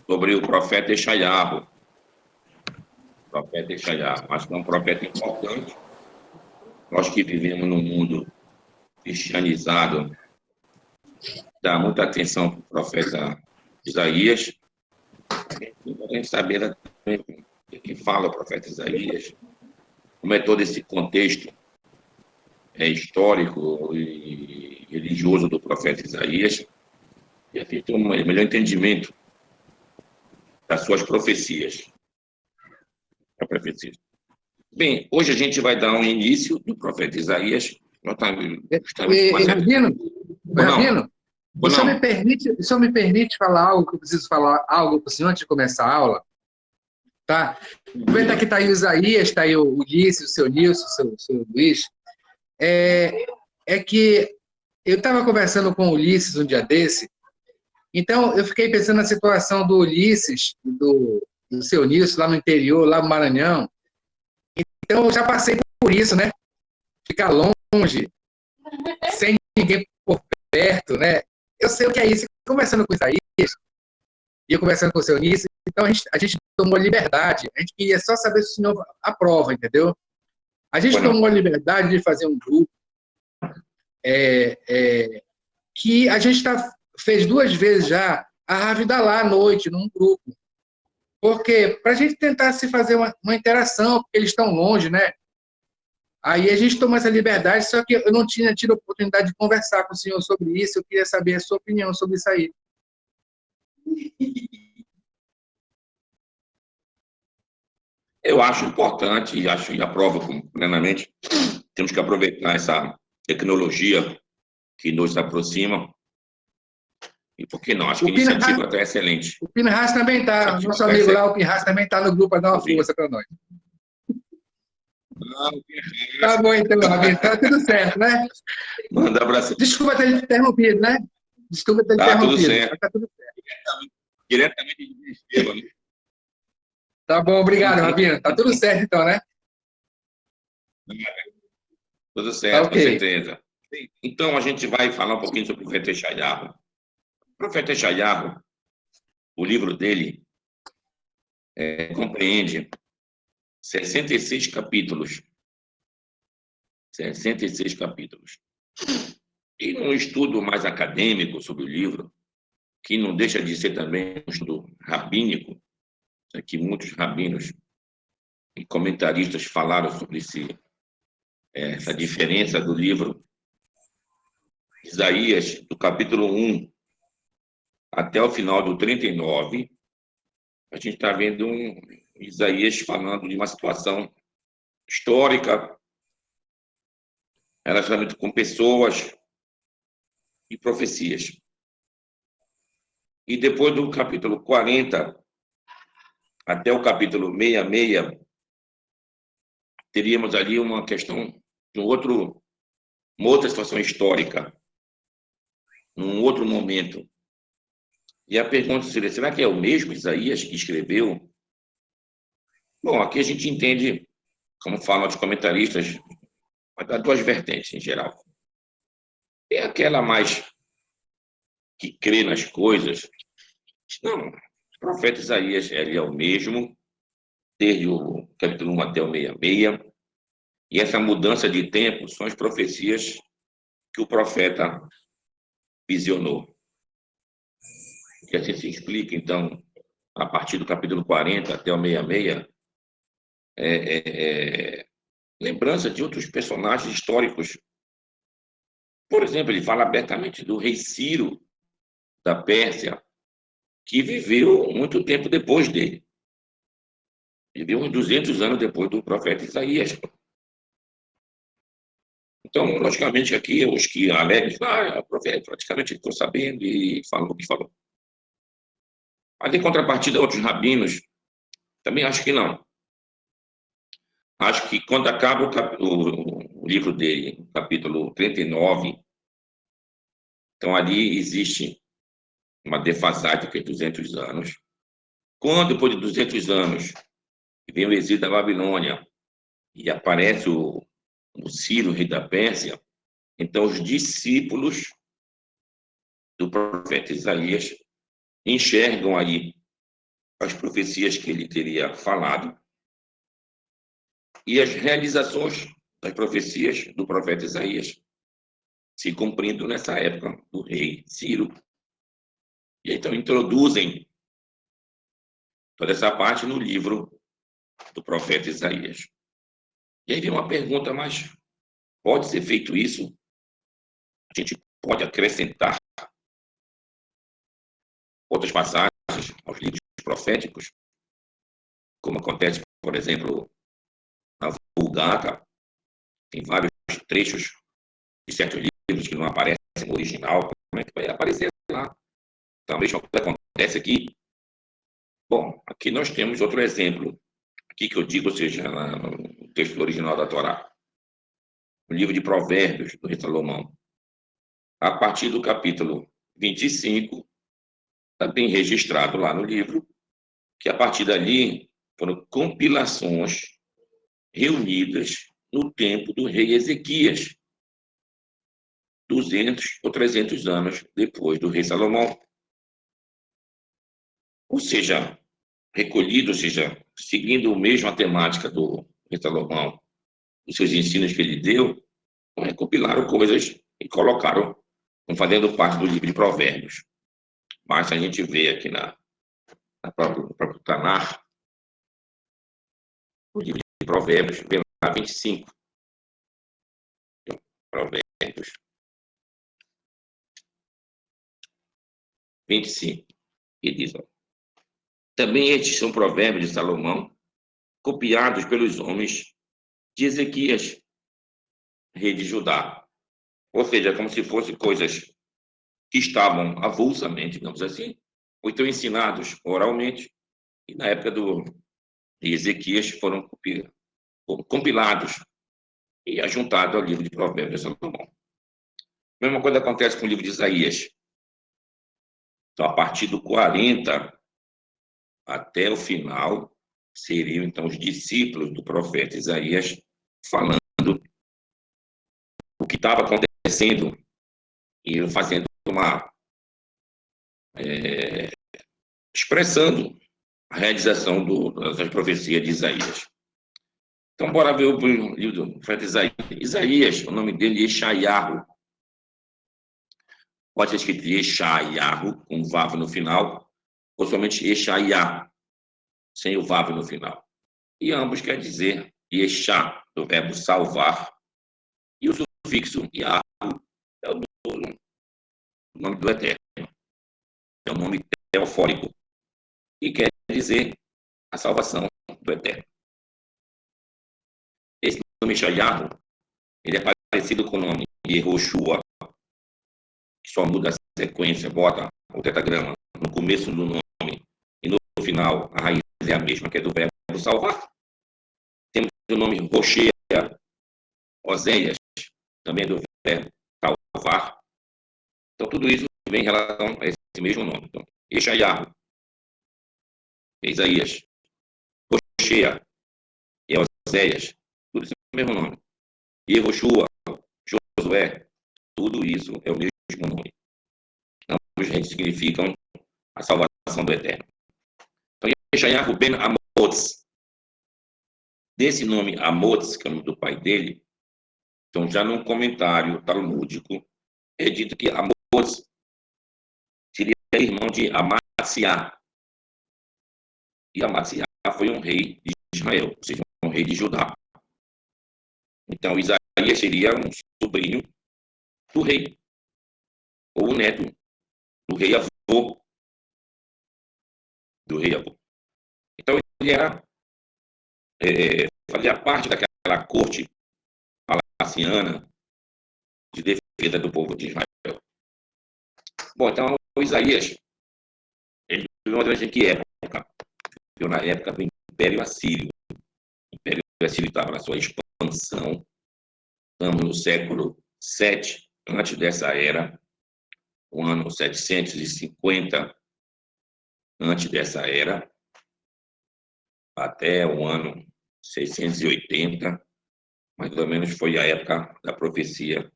sobre o profeta Eshaiahu. Profeta Eshaiahu. Acho que é um profeta importante. Nós que vivemos num mundo cristianizado, dá muita atenção para o profeta Isaías. É importante saber o que fala o profeta Isaías, como é todo esse contexto histórico e religioso do profeta Isaías, e a gente tem um melhor entendimento das suas profecias. Bem, hoje a gente vai dar um início do profeta Isaías. Nós estamos com uma certa... Rabino, Rabino, Ou o senhor não? o senhor me permite falar algo que eu preciso falar algo para o senhor antes de começar a aula? Tá? Aproveitar que está aí o Isaías, está aí o Ulisses, o seu Nilson, o seu Luiz. É que eu estava conversando com o Ulisses um dia desse, então eu fiquei pensando na situação do Ulisses, do seu Nilson, lá no interior, lá no Maranhão. Então eu já passei por isso, né? Ficar longe, sem ninguém por perto, né? Eu sei o que é isso. Conversando com o Isaías, e eu conversando com o seu Ulisses, então a gente tomou liberdade. A gente queria só saber se o senhor aprova, entendeu? A gente tomou a liberdade de fazer um grupo que a gente fez 2 vezes já a Ravidalá à noite, num grupo. Porque para a gente tentar se fazer uma interação, porque eles estão longe, né? Aí a gente tomou essa liberdade, só que eu não tinha tido a oportunidade de conversar com o senhor sobre isso, eu queria saber a sua opinião sobre isso aí. Eu acho importante e aprovo plenamente. Temos que aproveitar essa tecnologia que nos aproxima. E por que não? Acho que a iniciativa está excelente. O Pinhas também está, nosso amigo lá, o Pinhas também está no grupo para dar uma força para nós. Tá bom, então, Rabino. Tá tudo certo, né? Manda abraço. Desculpa ter interrompido, né? Desculpa ter interrompido. Tudo certo. Tá tudo certo. Diretamente de Estevam, né? Tá bom, obrigado, Rabino. Tá tudo certo, então, né? Tudo certo, okay. Com certeza. Então, a gente vai falar um pouquinho sobre o profeta Eshaiahu. O profeta Eshaiahu, o livro dele, compreende 66 capítulos. 66 capítulos. E num estudo mais acadêmico sobre o livro, que não deixa de ser também um estudo rabínico, que muitos rabinos e comentaristas falaram sobre essa diferença do livro. Isaías, do capítulo 1 até o final do 39, a gente está vendo Isaías falando de uma situação histórica, relacionamento com pessoas e profecias. E depois do capítulo 40 até o capítulo 66, teríamos ali uma questão de uma outra situação histórica, num outro momento. E a pergunta seria, será que é o mesmo Isaías que escreveu? Bom, aqui a gente entende, como falam os comentaristas, há 2 vertentes em geral. Tem aquela mais que crê nas coisas. Não, o profeta Isaías ele é o mesmo, desde o capítulo 1 até o 66, e essa mudança de tempo são as profecias que o profeta visionou. E assim se explica, então, a partir do capítulo 40 até o 66, lembrança de outros personagens históricos. Por exemplo, ele fala abertamente do rei Ciro, da Pérsia, que viveu muito tempo depois dele. Viveu uns 200 anos depois do profeta Isaías. Então, logicamente, aqui, os que alegam, o profeta praticamente estou sabendo e falou o que falou. Mas, em contrapartida, outros rabinos também acho que não. Acho que quando acaba o livro dele, capítulo 39, então ali existe uma defasagem que é 200 anos. Quando, depois de 200 anos, vem o exílio da Babilônia e aparece o Ciro, rei da Pérsia, então os discípulos do profeta Isaías enxergam aí as profecias que ele teria falado e as realizações das profecias do profeta Isaías se cumprindo nessa época do rei Ciro. E então introduzem toda essa parte no livro do profeta Isaías. E aí vem uma pergunta, mas pode ser feito isso? A gente pode acrescentar outras passagens aos livros proféticos, como acontece, por exemplo, na Vulgata, tem vários trechos de certos livros que não aparecem no original, como é que vai aparecer lá? Talvez o que acontece aqui. Bom, aqui nós temos outro exemplo, aqui que eu digo, ou seja, no texto original da Torá, o livro de Provérbios, do rei Salomão. A partir do capítulo 25, está bem registrado lá no livro, que a partir dali foram compilações reunidas no tempo do rei Ezequias, 200 ou 300 anos depois do rei Salomão. Ou seja, recolhido, ou seja, seguindo a mesma temática do rei Salomão, os seus ensinos que ele deu, recopilaram coisas e colocaram, fazendo parte do livro de Provérbios. Mas a gente vê aqui no próprio Tanar, o livro de Provérbios, vem lá 25. Provérbios 25. E diz, ó, também estes são provérbios de Salomão, copiados pelos homens de Ezequias, rei de Judá. Ou seja, como se fossem coisas que estavam avulsamente, digamos assim, ou então ensinados oralmente, e na época do Ezequias foram compilados e ajuntados ao livro de Provérbios de Salomão. A mesma coisa acontece com o livro de Isaías. Então, a partir do 40 até o final, seriam então os discípulos do profeta Isaías falando o que estava acontecendo e fazendo uma expressando a realização das profecias de Isaías. Então, bora ver o livro do profeta Isaías. Isaías, o nome dele é Yeshayahu. Pode ser escrito Yeshayahu, com vav no final, ou somente Yeshayah, sem o vav no final. E ambos quer dizer Yeshá, do verbo salvar, e o sufixo Yahu é o nome do Eterno. É um nome teofórico, e quer dizer a salvação do Eterno. Esse nome Yeshayahu, ele é parecido com o nome Yehoshua, que só muda a sequência, bota o tetragrama no começo do nome e no final a raiz é a mesma, que é do verbo salvar. Temos o nome Roshea, Oséias, também do verbo salvar. Então, tudo isso vem em relação a esse mesmo nome. Então, Yeshayahu, Isaías, Roshea e Oséias, tudo isso é o mesmo nome. Yehoshua, Josué, tudo isso é o mesmo nome. Ambos significam a salvação do Eterno. Então, Yeshayahu ben Amoz, desse nome Amoz, que é o nome do pai dele, então já num comentário talmúdico, é dito que Amoz seria irmão de Amaziá. E Amaziá foi um rei de Israel, ou seja, um rei de Judá. Então, Isaías seria um sobrinho do rei, ou o neto do rei avô. Do rei avô. Então, ele era, fazia parte daquela corte palaciana de defesa do povo de Israel. Bom, então, o Isaías, ele viveu em que época? Viveu na época do Império Assírio. O Império Assírio estava na sua expansão. Estamos no século 7 antes dessa era, o ano 750 antes dessa era, até o ano 680, mais ou menos foi a época da profecia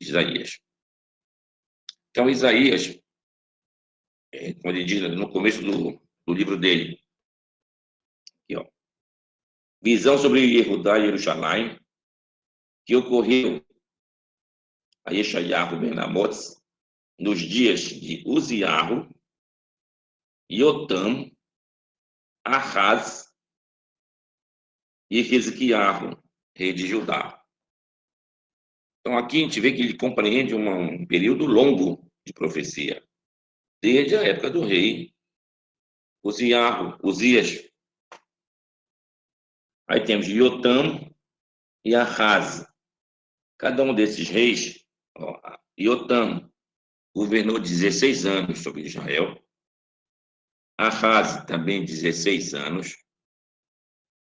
de Isaías. Então, Isaías, quando ele diz no começo do do livro dele. Aqui, ó. Visão sobre Yehudá e Jerusalém, que ocorreu a Yeshayahu ben Amotz nos dias de Uziarro, Yotam, Ahaz e Ezequiarro, rei de Judá. Então, aqui a gente vê que ele compreende um período longo de profecia, desde a época do rei Uzias. Aí temos Yotam e Ahaz. Cada um desses reis, ó, Yotam governou 16 anos sobre Israel, Ahaz também 16 anos,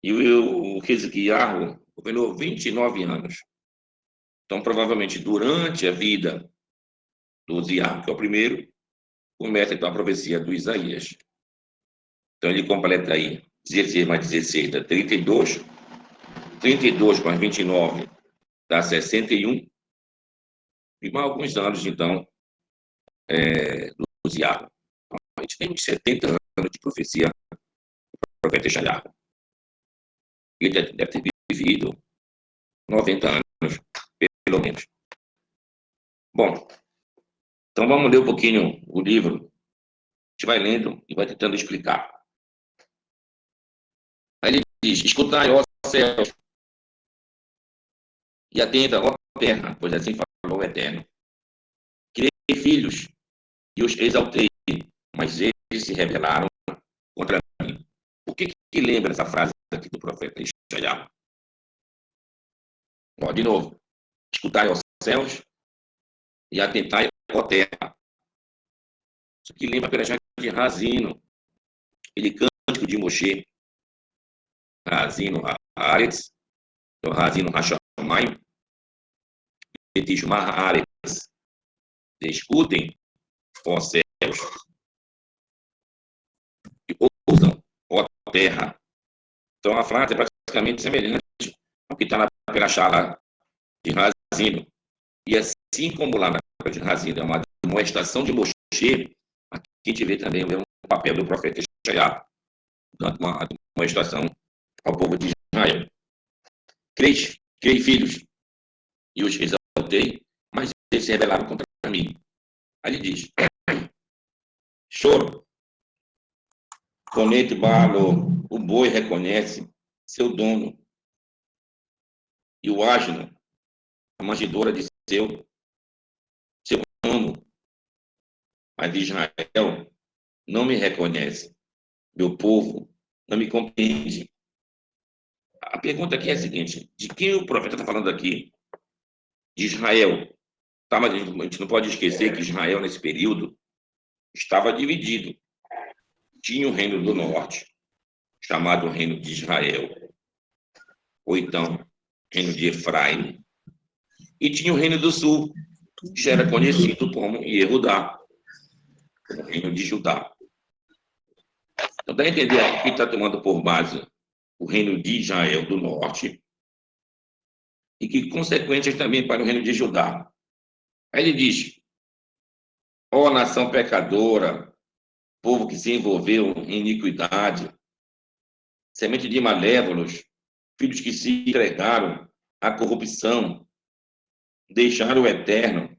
e o Ezequiarro governou 29 anos. Então, provavelmente, durante a vida do Uziarro, que é o primeiro, começa então a profecia do Isaías. Então, ele completa aí 16 mais 16 dá 32, 32 mais 29 dá 61, e mais alguns anos, então, do Uziarro. Então, a gente tem uns 70 anos de profecia do profeta Yeshayahu. Ele deve ter vivido 90 anos, pelo menos. Bom, então vamos ler um pouquinho o livro. A gente vai lendo e vai tentando explicar. Aí ele diz: escutai, ó céus, e atenta, ó terra, pois assim falou o Eterno. Criei filhos e os exaltei, mas eles se rebelaram contra mim. O que lembra essa frase aqui do profeta Yeshayahu? Ó, de novo: escutai, ó céus, e atentai, ó terra. Isso aqui lembra pela gente de Razino, aquele cântico de Moshe, Razino Haaretz, Razino Hashamayim, Betishma Haaretz. Escutem, ó céus, e ouçam, ó terra. Então a frase é praticamente semelhante ao que está na Perachá de Razino. E assim como lá na de Razino é uma demonstração de Moshe, aqui a gente vê também um papel do profeta Yeshayahu, dando uma demonstração ao povo de Israel. Criei filhos e os exaltei, mas eles se rebelaram contra mim. Aí ele diz: choro, conete balo, o boi reconhece seu dono, e o asno, a manjedoura de seu amo. Mas Israel não me reconhece, meu povo não me compreende. A pergunta aqui é a seguinte: de quem o profeta está falando aqui? De Israel. Tá, mas a gente não pode esquecer que Israel, nesse período, estava dividido. Tinha o reino do norte, chamado Reino de Israel, ou então Reino de Efraim, e tinha o Reino do Sul, que já era conhecido como Yehudá, como Reino de Judá. Então, dá a entender aqui que está tomando por base o Reino de Israel do Norte, e que consequências também para o Reino de Judá. Aí ele diz: ó nação pecadora, povo que se envolveu em iniquidade, semente de malévolos, filhos que se entregaram à corrupção, deixaram o Eterno,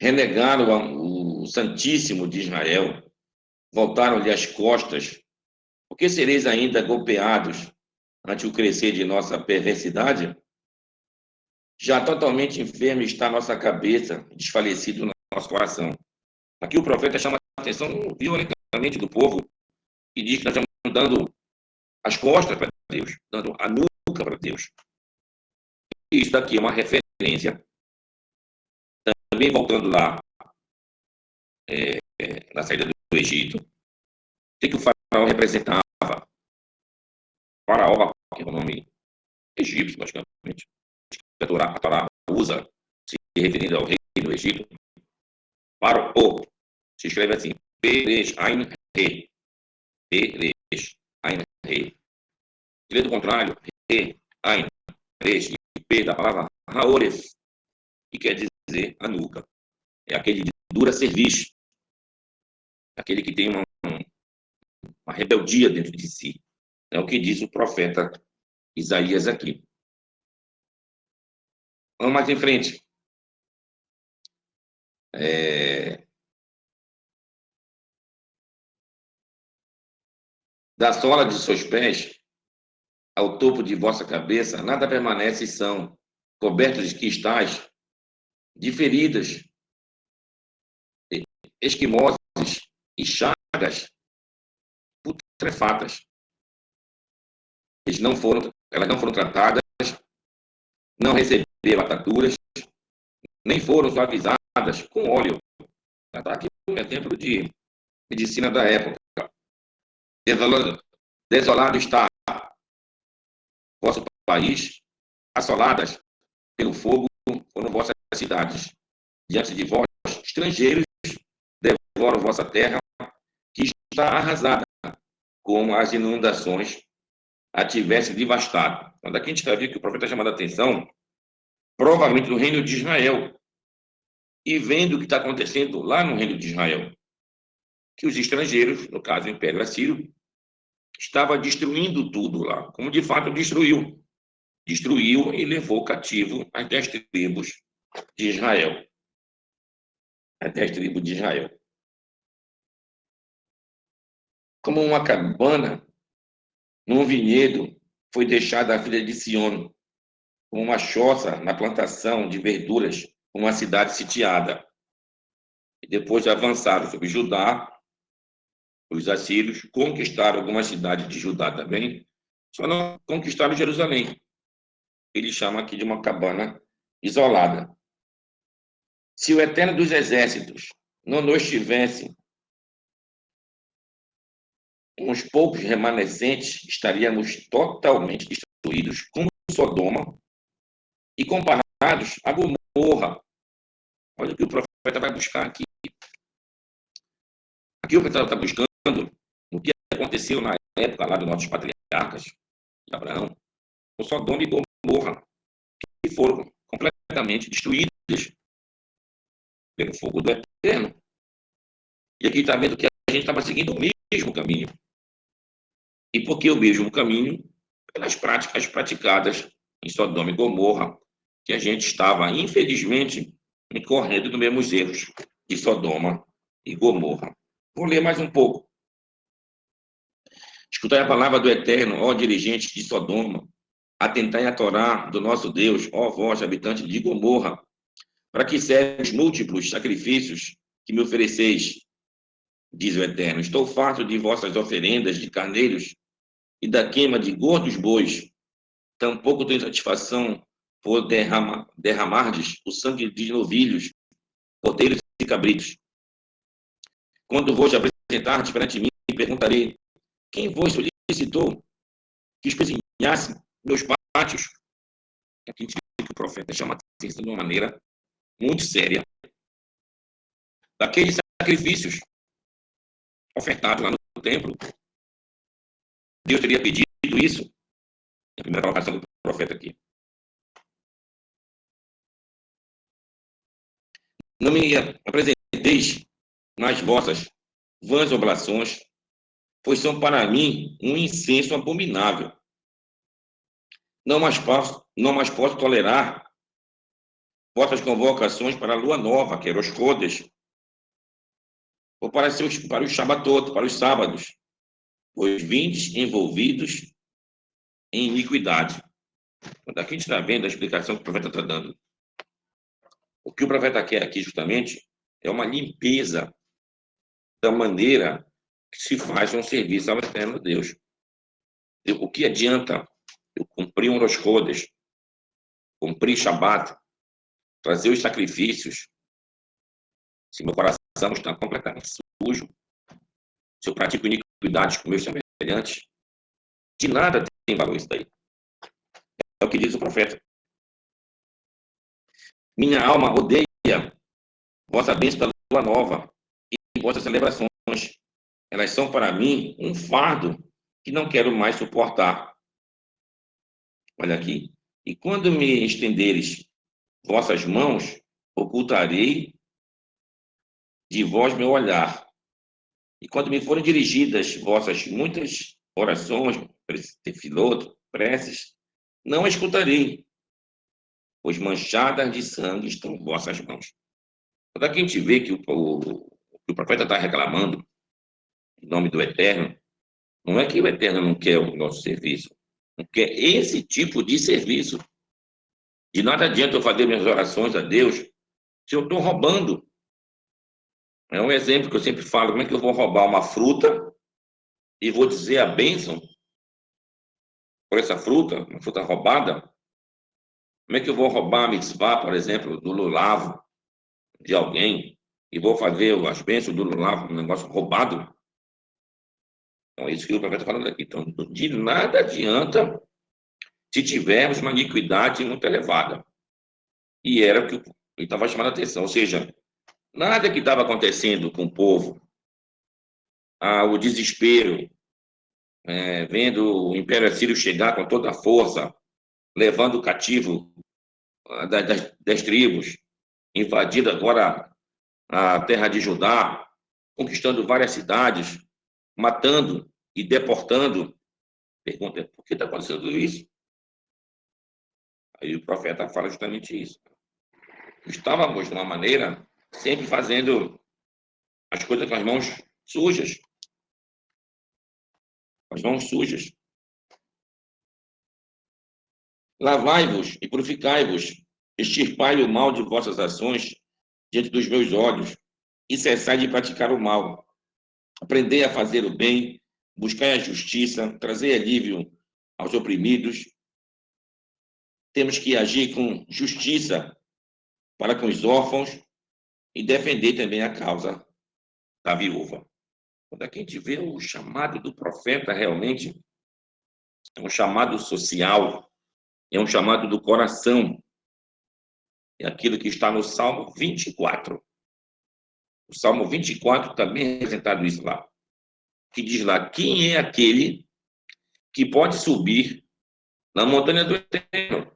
renegaram o Santíssimo de Israel, voltaram-lhe as costas. Por que sereis ainda golpeados ante o crescer de nossa perversidade? Já totalmente enfermo está nossa cabeça, desfalecido nosso coração. Aqui o profeta chama a atenção violentamente do povo e diz que nós estamos dando as costas para Deus, dando a nuca para Deus. E isso daqui é uma referência, também voltando lá na saída do Egito, o que o faraó representava? Faraó, que é o nome egípcio, basicamente. A Torá usa, se referindo ao rei do Egito. Faraó se escreve assim: Peresh Ain Re. Peresh Ain Re. Se do contrário, Re, Ain, Resh e P da palavra Haores, que quer dizer a nuca. é aquele de dura serviço, aquele que tem uma rebeldia dentro de si. É o que diz o profeta Isaías aqui. Vamos mais em frente. Da sola de seus pés ao topo de vossa cabeça, nada permanece, são cobertos de cristais, de feridas, esquimoses e chagas putrefatas. Elas não foram tratadas, não receberam ataduras, nem foram suavizadas com óleo. Está aqui um exemplo de medicina da época. Desolado está vosso país, assoladas pelo fogo foram vossas cidades. Diante de vós, estrangeiros devoram vossa terra, que está arrasada, como as inundações a tivesse devastado. Então, daqui a gente está vendo que o profeta está chamando a atenção, provavelmente, do reino de Israel, e vendo o que está acontecendo lá no reino de Israel, que os estrangeiros, no caso o Império Assírio, estava destruindo tudo lá, como de fato destruiu. Destruiu e levou cativo as 10 tribos de Israel. As 10 tribos de Israel. Como uma cabana num vinhedo foi deixada a filha de Sião, como uma choça na plantação de verduras, uma cidade sitiada. E depois avançaram sobre Judá, os assírios conquistaram algumas cidades de Judá também, só não conquistaram Jerusalém. Ele chama aqui de uma cabana isolada. Se o Eterno dos Exércitos não nos tivesse uns poucos remanescentes, estaríamos totalmente destruídos, como Sodoma, e comparados a Gomorra. Olha o que o profeta vai buscar aqui. Aqui o profeta está buscando o que aconteceu na época lá dos nossos patriarcas, de Abraão, com Sodoma e Gomorra, que foram completamente destruídas pelo fogo do Eterno. E aqui está vendo que a gente estava seguindo o mesmo caminho. E por que o mesmo caminho? Pelas práticas praticadas em Sodoma e Gomorra, que a gente estava, infelizmente, incorrendo nos mesmos erros de Sodoma e Gomorra. Vou ler mais um pouco. Escutai a palavra do Eterno, ó dirigentes de Sodoma, atentai a Torá do nosso Deus, ó vós, habitantes de Gomorra, para que servem os múltiplos sacrifícios que me ofereceis, diz o Eterno. Estou farto de vossas oferendas de carneiros e da queima de gordos bois. Tampouco tenho satisfação por derramardes o sangue de novilhos, cordeiros e cabritos. Quando vos apresentardes perante mim, perguntarei: quem vos solicitou que espezinhasse meus pátios? Aqui a gente vê que o profeta chama a atenção de uma maneira muito séria. Daqueles sacrifícios ofertados lá no templo, Deus teria pedido isso? É a primeira colocação do profeta aqui. Não me apresenteis nas vossas vãs oblações, pois são para mim um incenso abominável. Não mais posso tolerar vossas convocações para a lua nova, que era os Rodes, ou para os Shabatot, para os sábados, pois vindes envolvidos em iniquidade. Daqui a gente está vendo a explicação que o profeta está dando. O que o profeta quer aqui, justamente, é uma limpeza da maneira que se faz um serviço ao Eterno Deus. O que adianta eu cumprir um Rosh Chodesh, cumprir Shabat, trazer os sacrifícios, se meu coração está completamente sujo, se eu pratico iniquidades com meus semelhantes, de nada tem valor isso daí. É o que diz o profeta. Minha alma odeia vossa bênção da lua nova e vossas celebrações. Elas são para mim um fardo que não quero mais suportar. Olha aqui. E quando me estenderes vossas mãos, ocultarei de vós meu olhar. E quando me forem dirigidas vossas muitas orações, tefiloto, preces, não escutarei, pois manchadas de sangue estão em vossas mãos. Quando aqui a gente vê que que o profeta está reclamando em nome do Eterno, não é que o Eterno não quer o nosso serviço, não quer esse tipo de serviço. De nada adianta eu fazer minhas orações a Deus se eu estou roubando. É um exemplo que eu sempre falo, como é que eu vou roubar uma fruta e vou dizer a bênção por essa fruta, uma fruta roubada? Como é que eu vou roubar a mitzvah, por exemplo, do lulavo de alguém e vou fazer as bênçãos do lulavo, um negócio roubado? Então, é isso que o profeta está falando aqui. Então, de nada adianta se tivermos uma iniquidade muito elevada. E era o que ele estava chamando a atenção. Ou seja, nada que estava acontecendo com o povo, o desespero, vendo o Império Assírio chegar com toda a força, levando o cativo das tribos, invadindo agora a terra de Judá, conquistando várias cidades, matando e deportando. Pergunta, por que está acontecendo tudo isso? Aí o profeta fala justamente isso. Estávamos, de uma maneira, sempre fazendo as coisas com as mãos sujas. Com as mãos sujas. Lavai-vos e purificai-vos, extirpai o mal de vossas ações diante dos meus olhos, e cessai de praticar o mal. Aprendei a fazer o bem, buscai a justiça, trazei alívio aos oprimidos. Temos que agir com justiça para com os órfãos e defender também a causa da viúva. Quando a gente vê o chamado do profeta, realmente é um chamado social, é um chamado do coração. É aquilo que está no Salmo 24. O Salmo 24 também é representado isso lá. Que diz lá, quem é aquele que pode subir na montanha do Eterno?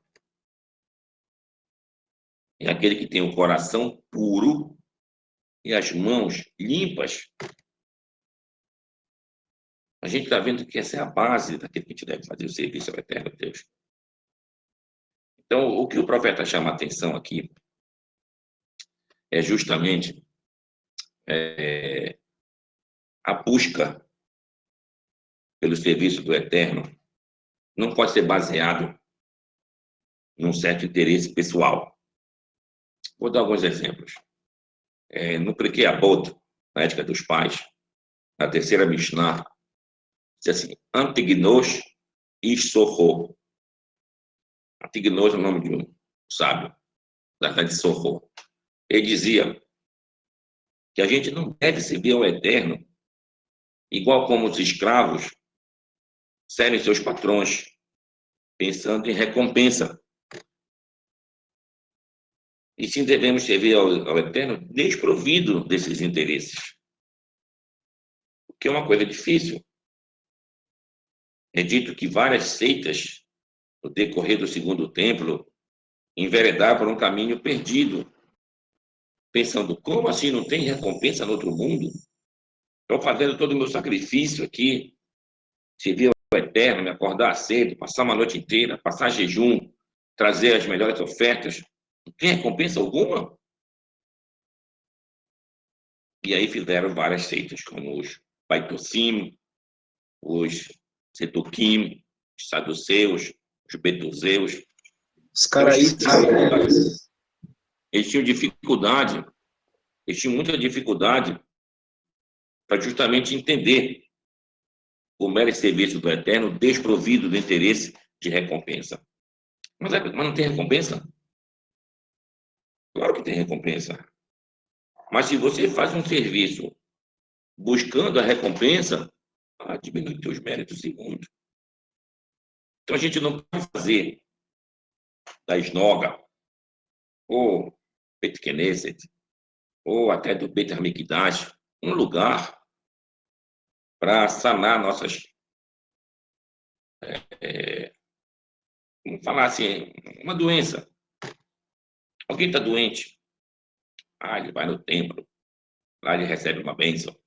É aquele que tem o coração puro e as mãos limpas. A gente está vendo que essa é a base daquilo que a gente deve fazer o serviço ao Eterno Deus. Então, o que o profeta chama a atenção aqui é justamente a busca pelo serviço do Eterno. Não pode ser baseado num certo interesse pessoal. Vou dar alguns exemplos. No Pirkei Avot, na Ética dos Pais, na terceira Mishnah, diz assim, Antignos ish Sorro. Antignos é o nome de um sábio, da cidade de Sorro. Ele dizia que a gente não deve servir ao Eterno igual como os escravos servem seus patrões, pensando em recompensa. E sim devemos servir ao Eterno desprovido desses interesses, o que é uma coisa difícil. É dito que várias seitas, no decorrer do segundo templo, enveredaram por um caminho perdido, pensando, como assim não tem recompensa no outro mundo? Estou fazendo todo o meu sacrifício aqui, servir ao Eterno, me acordar cedo, passar uma noite inteira, passar jejum, trazer as melhores ofertas. Não tem recompensa alguma? E aí fizeram várias seitas, como os Baitossim, os Setuquim, os Saduceus, os Betuseus. Os Então, caras aí. eles tinham dificuldade, eles tinham muita dificuldade para justamente entender o mero serviço do Eterno desprovido do interesse de recompensa. Mas não tem recompensa? Claro que tem recompensa. Mas se você faz um serviço buscando a recompensa, diminui teus méritos segundo. Então a gente não pode fazer da esnoga, ou Beit Knesset, ou até do Beit HaMikdash, um lugar para sanar nossas, vamos falar assim, uma doença. Alguém está doente, ele vai no templo, Lá ele recebe uma bênção.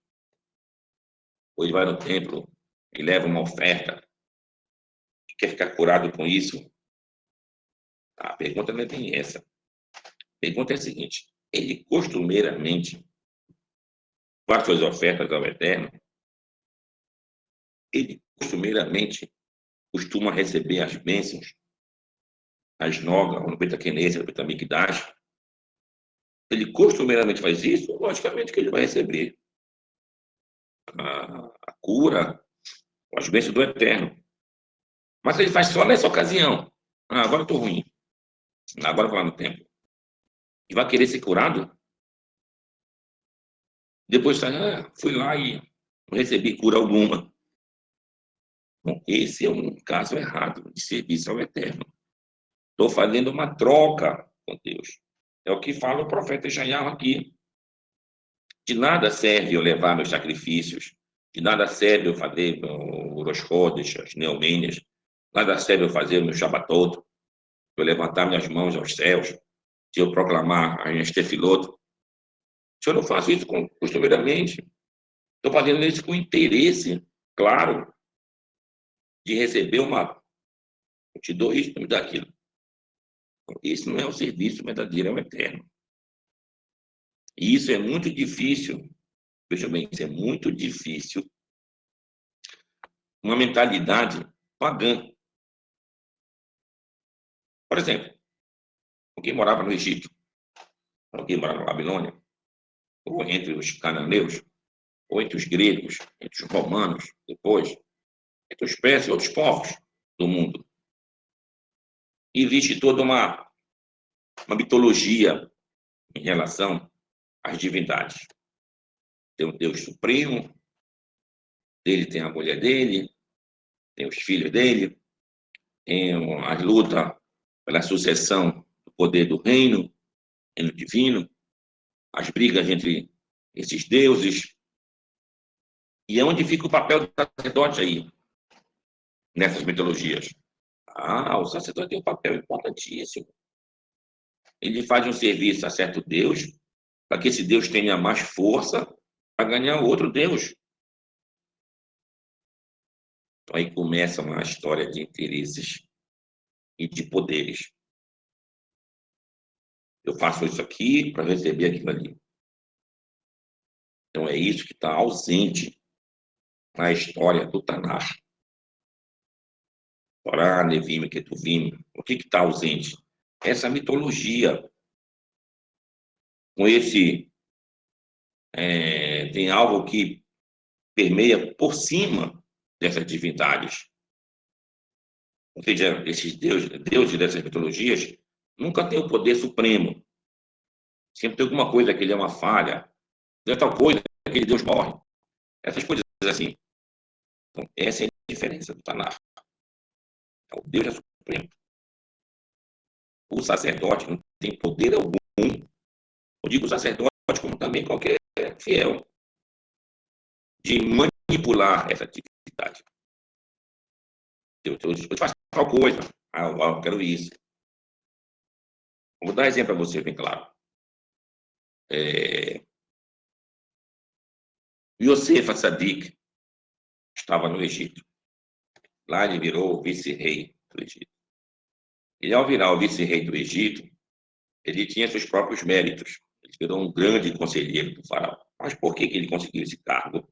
Ou ele vai no templo e leva uma oferta. Quer ficar curado com isso? A pergunta não é bem essa. A pergunta é a seguinte: ele costumeiramente, com as suas ofertas ao Eterno, ele costumeiramente costuma receber as bênçãos, as nogas, o Betaquenese, o Betamigdash. Ele costumeiramente faz isso, logicamente que ele vai receber a cura, as bênçãos do Eterno. Mas ele faz só nessa ocasião. Agora eu estou ruim. Agora eu vou lá no templo. E vai querer ser curado? Depois fui lá e não recebi cura alguma. Bom, esse é um caso errado de serviço ao Eterno. Estou fazendo uma troca com Deus. É o que fala o profeta Israel aqui. De nada serve eu levar meus sacrifícios. De nada serve eu fazer o Rosh Chodesh, as neomênias. Nada serve eu fazer o meu Shabbatot. Eu levantar minhas mãos aos céus. Se eu proclamar a minha tefiloto. Se eu não faço isso costumeiramente, estou fazendo isso com interesse, claro, de receber uma. Eu te dou isso, me dá aquilo. Isso não é o serviço verdadeiro, é o eterno. E isso é muito difícil, veja bem, isso é muito difícil. Uma mentalidade pagã. Por exemplo, alguém morava no Egito, alguém morava na Babilônia, ou entre os cananeus, ou entre os gregos, entre os romanos, depois, entre os persas e outros povos do mundo. E existe toda uma mitologia em relação às divindades. Tem o Deus Supremo, dele tem a mulher dele, tem os filhos dele, tem a luta pela sucessão do poder do reino divino, as brigas entre esses deuses. E é onde fica o papel do sacerdote aí, nessas mitologias. O sacerdote tem um papel importantíssimo. Ele faz um serviço a certo Deus, para que esse Deus tenha mais força para ganhar outro Deus. Então, aí começa uma história de interesses e de poderes. Eu faço isso aqui para receber aquilo ali. Então, é isso que está ausente na história do Tanar. Torá, Nevim, Ketuvim. O que está ausente? Essa mitologia. Com esse... tem algo que permeia por cima dessas divindades. Ou seja, esses deuses dessas mitologias nunca tem o poder supremo. Sempre tem alguma coisa que ele é uma falha. Tem tal coisa, aquele Deus morre. Essas coisas assim. Então, essa é a diferença do Tanar. O Deus é supremo. O sacerdote não tem poder algum. Eu digo sacerdote como também qualquer fiel. De manipular essa atividade. Eu faço tal coisa. Eu quero isso. Vou dar exemplo para você, bem claro. Yosef Atzadik estava no Egito. Lá ele virou vice-rei do Egito. E ao virar o vice-rei do Egito, ele tinha seus próprios méritos. Ele virou um grande conselheiro do faraó. Mas por que ele conseguiu esse cargo?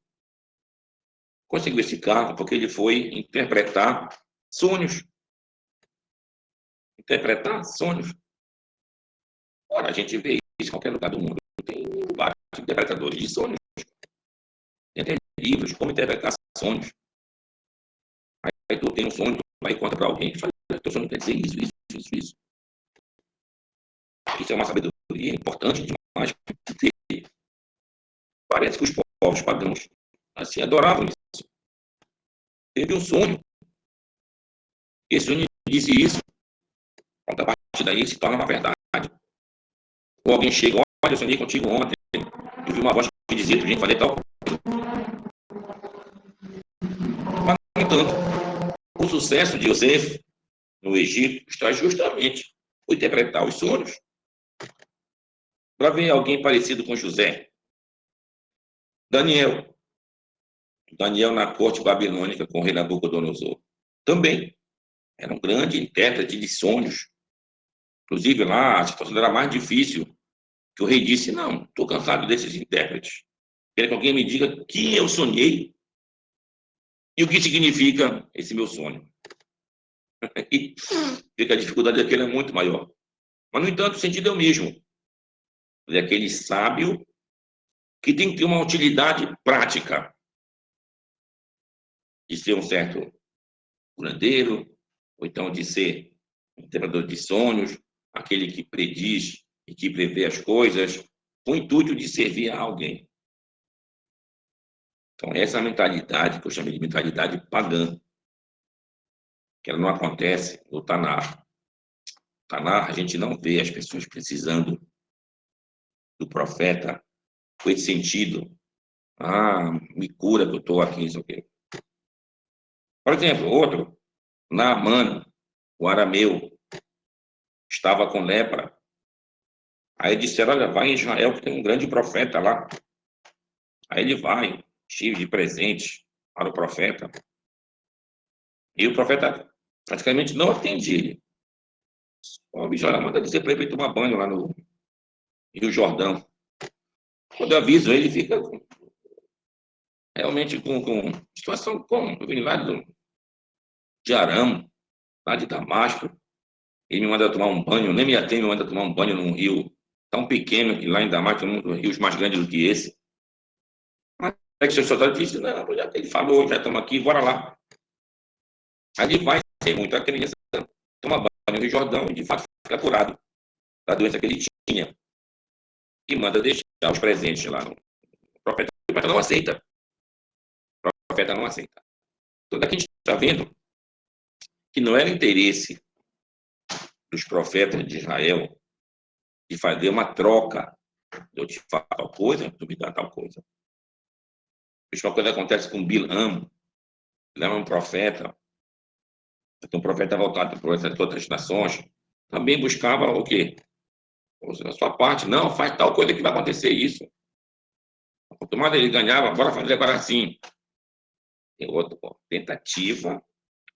Conseguiu esse cargo porque ele foi interpretar sonhos. Interpretar sonhos. Ora, a gente vê isso em qualquer lugar do mundo. Tem vários interpretadores de sonhos. Tem até livros como interpretar sonhos. Aí tu tem um sonho, vai e conta para alguém e fala, teu sonho quer dizer isso, isso, isso, isso. Isso é uma sabedoria importante demais. Parece que os povos pagãos assim adoravam isso. Teve um sonho. Esse sonho disse isso. A partir daí se torna uma verdade. Ou alguém chega, olha, eu sonhei contigo ontem. Eu vi uma voz que dizia, tu gente fazer tal. Mas, no entanto, o sucesso de Yosef no Egito está justamente por interpretar os sonhos. Para ver alguém parecido com José. Daniel. Daniel na corte babilônica com o rei Nabucodonosor. Também era um grande intérprete de sonhos. Inclusive, lá a situação era mais difícil, que o rei disse, não, estou cansado desses intérpretes. Quero que alguém me diga que eu sonhei e o que significa esse meu sonho. E fica a dificuldade daquele é muito maior. Mas, no entanto, o sentido é o mesmo. É aquele sábio que tem que ter uma utilidade prática de ser um certo curandeiro, ou então de ser um interpretador de sonhos, aquele que prediz e que prevê as coisas, com o intuito de servir a alguém. Então, essa mentalidade, que eu chamei de mentalidade pagã, que ela não acontece no Tanar. No Tanar, a gente não vê as pessoas precisando do profeta com esse sentido. Ah, me cura que eu estou aqui, isso aqui. Por exemplo, outro, Naamã, o arameu, estava com lepra. Aí disseram, olha, vai em Israel que tem um grande profeta lá. Aí ele vai, cheio de presentes para o profeta. E o profeta praticamente não atende ele. O bicho, olha, manda dizer para ele tomar banho lá no Rio Jordão. Quando eu aviso, ele fica realmente com situação como eu vim lá de Arão, lá de Damasco. Ele me manda tomar um banho, nem me atende, me manda tomar um banho num rio tão pequeno que lá em Damasco tem muitos rios mais grandes do que esse. Mas é que o seu soldado disse, não, já ele falou, já estamos aqui, bora lá. Aí ele vai, tem muita criança, toma banho no Rio Jordão e de fato fica curado da doença que ele tinha. E manda deixar os presentes lá no profeta. O profeta não aceita. O profeta não aceita. Então daqui a gente está vendo que não era interesse dos profetas de Israel de fazer uma troca. Eu te falo tal coisa, tu me dá tal coisa. A mesma coisa acontece com Bilam. Bilam é um profeta. Um profeta voltado para outras nações. Também buscava o quê? A sua parte. Não, faz tal coisa que vai acontecer isso. Quanto mais ele ganhava, bora fazer agora assim. Tem outra tentativa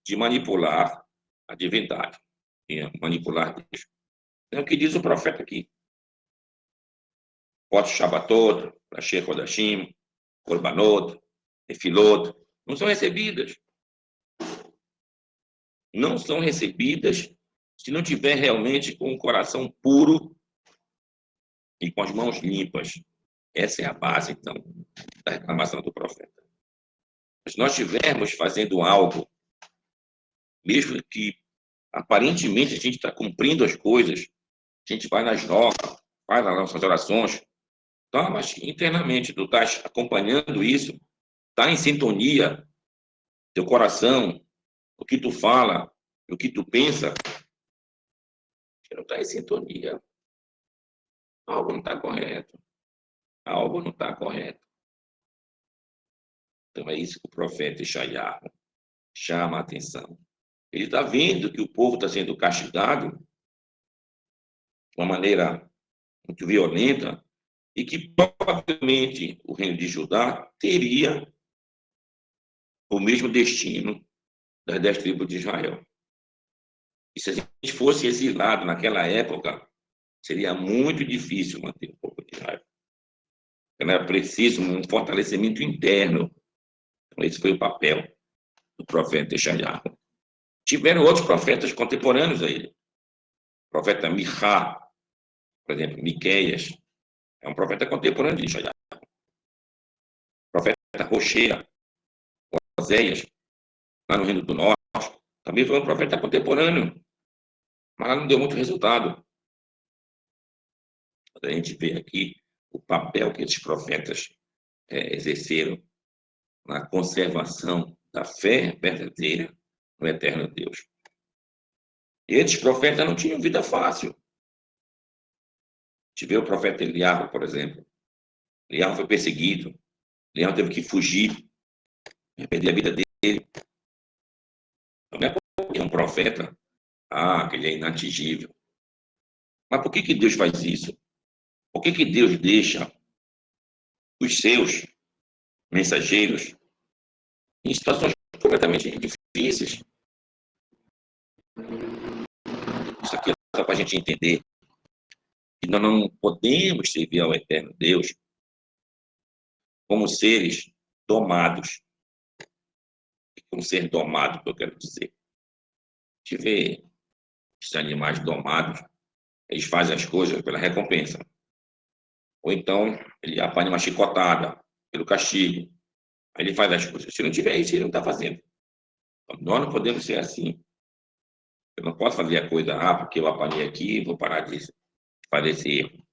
de manipular a divindade. Manipular Deus. É o que diz o profeta aqui. Votos Shabbatot, Rashei Kodashim, Korbanot, Efilot, não são recebidas. Não são recebidas se não tiver realmente com o coração puro e com as mãos limpas. Essa é a base, então, da reclamação do profeta. Se nós estivermos fazendo algo, mesmo que aparentemente a gente está cumprindo as coisas, a gente vai nas normas, faz as nossas orações, então, mas internamente tu estás acompanhando isso, está em sintonia, teu coração, o que tu fala, o que tu pensa, não está em sintonia. Algo não está correto. Algo não está correto. Então, é isso que o profeta Ishaiah chama a atenção. Ele está vendo que o povo está sendo castigado de uma maneira muito violenta e que provavelmente o reino de Judá teria o mesmo destino das 10 tribos de Israel. E se a gente fosse exilado naquela época, seria muito difícil manter o povo de Israel. Era preciso um fortalecimento interno. Então, esse foi o papel do profeta Ishaiah. Tiveram outros profetas contemporâneos a ele. O profeta Michá, por exemplo, Miqueias, é um profeta contemporâneo de Ishaiah. O profeta Roshea, Oséias, lá no Reino do Norte, também foi um profeta contemporâneo, mas lá não deu muito resultado. A gente vê aqui o papel que esses profetas exerceram na conservação da fé verdadeira no eterno Deus. E esses profetas não tinham vida fácil. A gente vê o profeta Eliarro, por exemplo. Eliarro foi perseguido. Eliarro teve que fugir, perder a vida dele. Não é porque é um profeta, que ele é inatingível. Mas por que Deus faz isso? Por que Deus deixa os seus mensageiros em situações completamente difíceis. Isso aqui é só para a gente entender que nós não podemos servir ao eterno Deus como seres domados. Um ser domado, que eu quero dizer. A gente vê esses animais domados, eles fazem as coisas pela recompensa. Ou então, ele apanha uma chicotada pelo castigo. Aí ele faz as coisas. Se não tiver isso, ele não está fazendo. Então, nós não podemos ser assim. Eu não posso fazer a coisa, porque eu apanhei aqui, vou parar de fazer esse erro.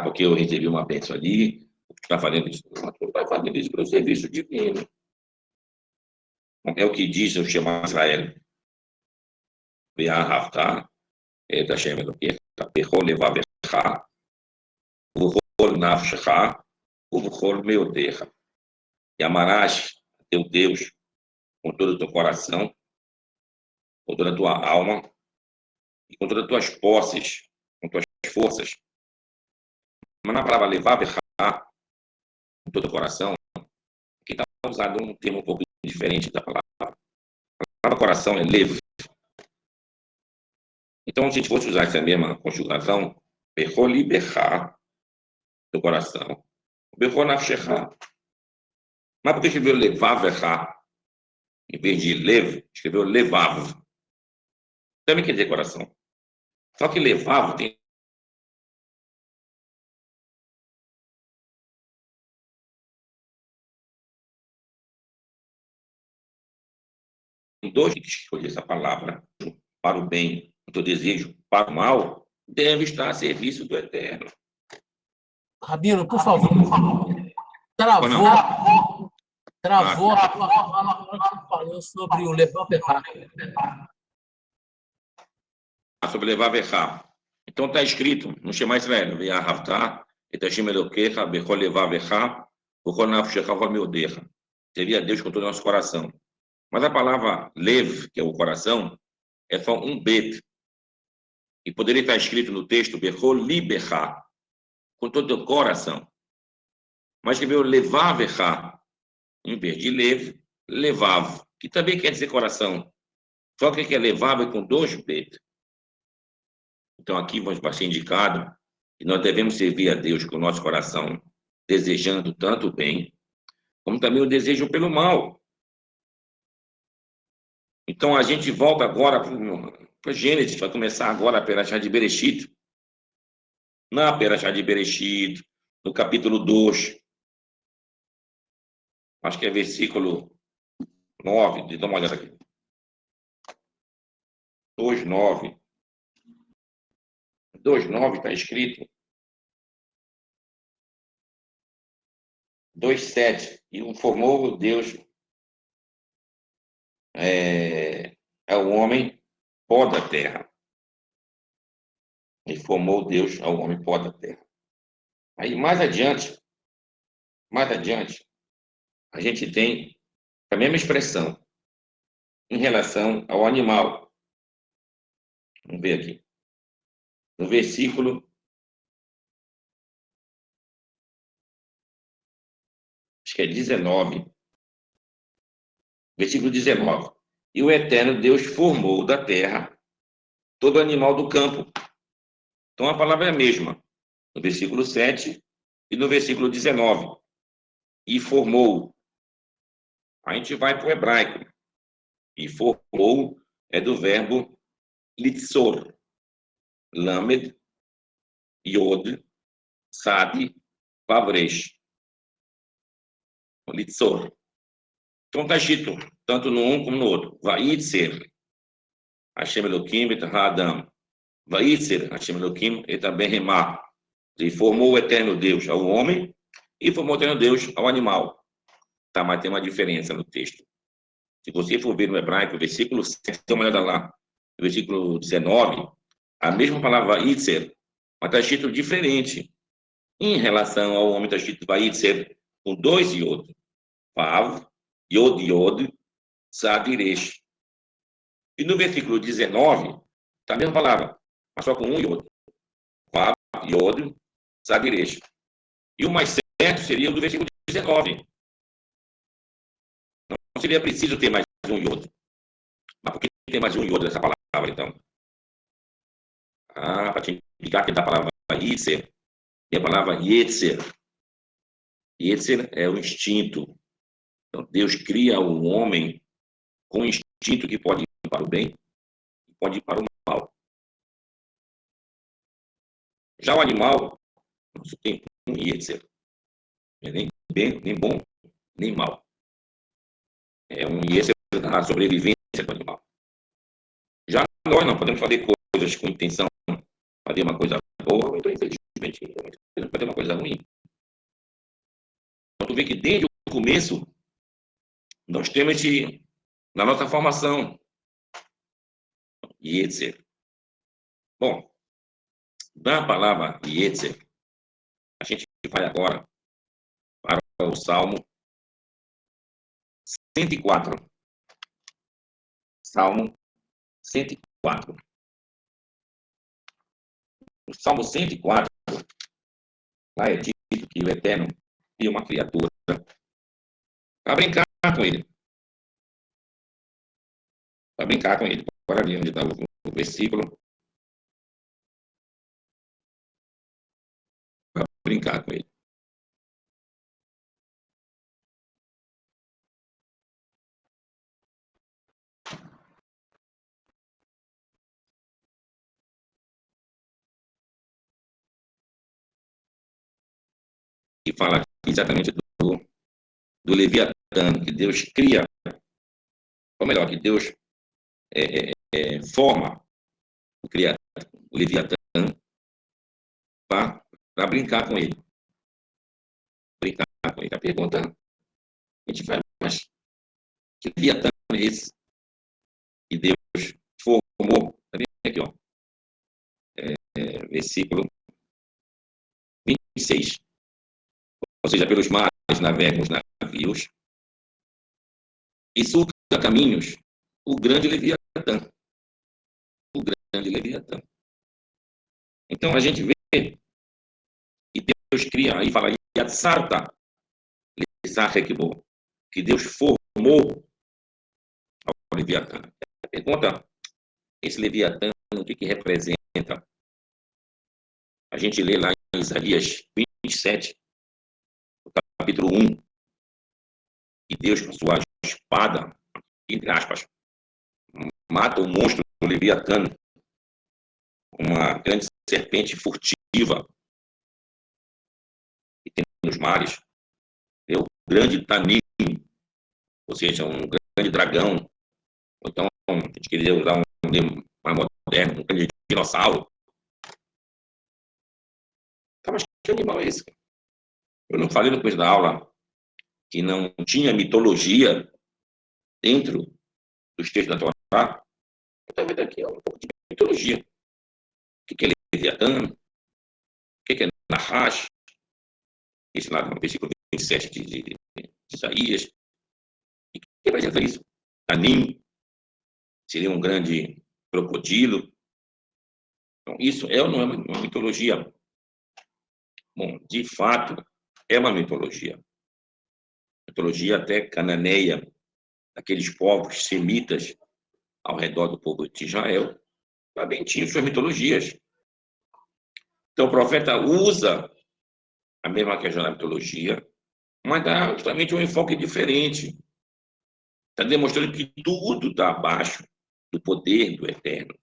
Porque eu recebi uma bênção ali, está fazendo isso. Não, tu vai fazendo isso pelo serviço divino. É o que diz o Shema Israel. Ve'ahavta et Hashem Elokecha bechol levavecha ובכל נפשך ובכל מאודיך. E amarás teu Deus com todo o teu coração, com toda a tua alma e com todas as tuas posses, com tuas forças. Mas na palavra levar, com todo o coração, aqui está usado um termo um pouco diferente da palavra. A palavra coração é lev. Então, se a gente fosse usar essa mesma conjugação, becholi becha, teu coração, bechol nafshecha. Mas por que escreveu levar becha? Em vez de lev, escreveu levav. Também quer dizer coração. Só que levav tem dois que escolher essa palavra para o bem, o teu desejo para o mal, deve estar a serviço do Eterno. Rabino, por favor. Travou a tua fala quando você falou sobre o levar berrar. Sobre levar verrar. Então está escrito no Shema Israel, Ve'ahavta et Hashem Elokecha bechol levar verrar, bechol nafshecha v'chol meodecha. Servir a Deus com todo o nosso coração. Mas a palavra lev, que é o coração, é só um bet. E poderia estar escrito no texto, bechol liberar, com todo o coração. Mas escreveu levar verrar, em vez de lev, levav, que também quer dizer coração. Só que é levável com dois bet. Então, aqui vai ser indicado que nós devemos servir a Deus com o nosso coração, desejando tanto o bem, como também o desejo pelo mal. Então, a gente volta agora para Gênesis, vai começar agora a Perashá de Bereshit. Na Perashá de Bereshit, no capítulo 2, acho que é versículo 9, dá uma olhada aqui. 2:9. 2:9 está escrito. 2:7. E o formou Deus é o homem pó da terra. E formou Deus ao homem pó da terra. Aí mais adiante, a gente tem a mesma expressão em relação ao animal. Vamos ver aqui. No versículo acho que é 19. Versículo 19. E o Eterno Deus formou da terra todo animal do campo. Então a palavra é a mesma. No versículo 7 e no versículo 19. E formou. A gente vai para o hebraico. E formou é do verbo litzor. Lamed, Yod, Sad, Vavresh. Litzor. Então está escrito, tanto no um como no outro. Vaitzer, Hashem Elohim et Ha'adam. Vaitzer, Hashem Elohim et Behemah. E formou o eterno Deus ao homem e formou o eterno Deus ao animal. Tá, mas tem uma diferença no texto. Se você for ver no hebraico, versículo 7, dá uma olhada lá, no versículo 19, a mesma palavra Vaitzer, mas está escrito diferente. Em relação ao homem, está escrito Vaitzer com dois Yod. Vav, Yod, Yod, Sadiresh. E no versículo 19, está a mesma palavra, mas só com um Yod. Vav, Yod, Sadiresh. E o mais certo seria o do versículo 19. seria preciso ter mais um e outro. Mas por que tem mais um e outro dessa palavra, então? Para te indicar que da palavra Yetzer, tem a palavra Yetzer. Yetzer é o instinto. Então, Deus cria o homem com um instinto que pode ir para o bem e pode ir para o mal. Já o animal, não tem um Yetzer. Não é nem bem, nem bom, nem mal. É um Yetzer da sobrevivência do animal. Já nós não podemos fazer coisas com intenção de fazer uma coisa boa, então, infelizmente, podemos fazer uma coisa ruim. Então, tu vê que desde o começo, nós temos na nossa formação, Yetzer. Bom, da palavra Yetzer, a gente vai agora para o Salmo 104. Salmo 104. O Salmo 104, lá é dito que o Eterno cria uma criatura para brincar com ele. Para brincar com ele. Agora ali onde está o versículo. Para brincar com ele. E fala aqui exatamente do Leviatã, que Deus cria, ou melhor, que Deus forma o Leviatã para brincar com ele. Brincar com ele. A pergunta, a gente vai, mas que Leviatã é esse que Deus formou? Está vendo aqui, ó. Versículo 26. Ou seja, pelos mares navegam os navios e sulca caminhos o grande Leviatã. O grande Leviatã. Então, a gente vê que Deus cria, aí fala, Yatsarta, que Deus formou ao Leviatã. Pergunta, esse Leviatã, o que representa? A gente lê lá em Isaías 27, capítulo 1, que Deus, com sua espada, entre aspas, mata o monstro, o Leviatã, uma grande serpente furtiva que tem nos mares, é o grande Tanim, ou seja, um grande dragão, ou então, a gente queria usar um termo mais moderno, um grande dinossauro. Tá, mas que animal é esse? Eu não falei no começo da aula que não tinha mitologia dentro dos textos da Torá. Então, vendo aqui um pouco de mitologia. O que é Leviatã? O que é Nahash? Esse lá no versículo 27 de Isaías. E o que representa isso? Tanim seria um grande crocodilo. Então, isso é ou não é uma mitologia? Bom, de fato, é uma mitologia. Mitologia até cananeia, daqueles povos semitas ao redor do povo de Israel, também tinham suas mitologias. Então, o profeta usa a mesma questão da mitologia, mas dá justamente um enfoque diferente. Está demonstrando que tudo está abaixo do poder do Eterno.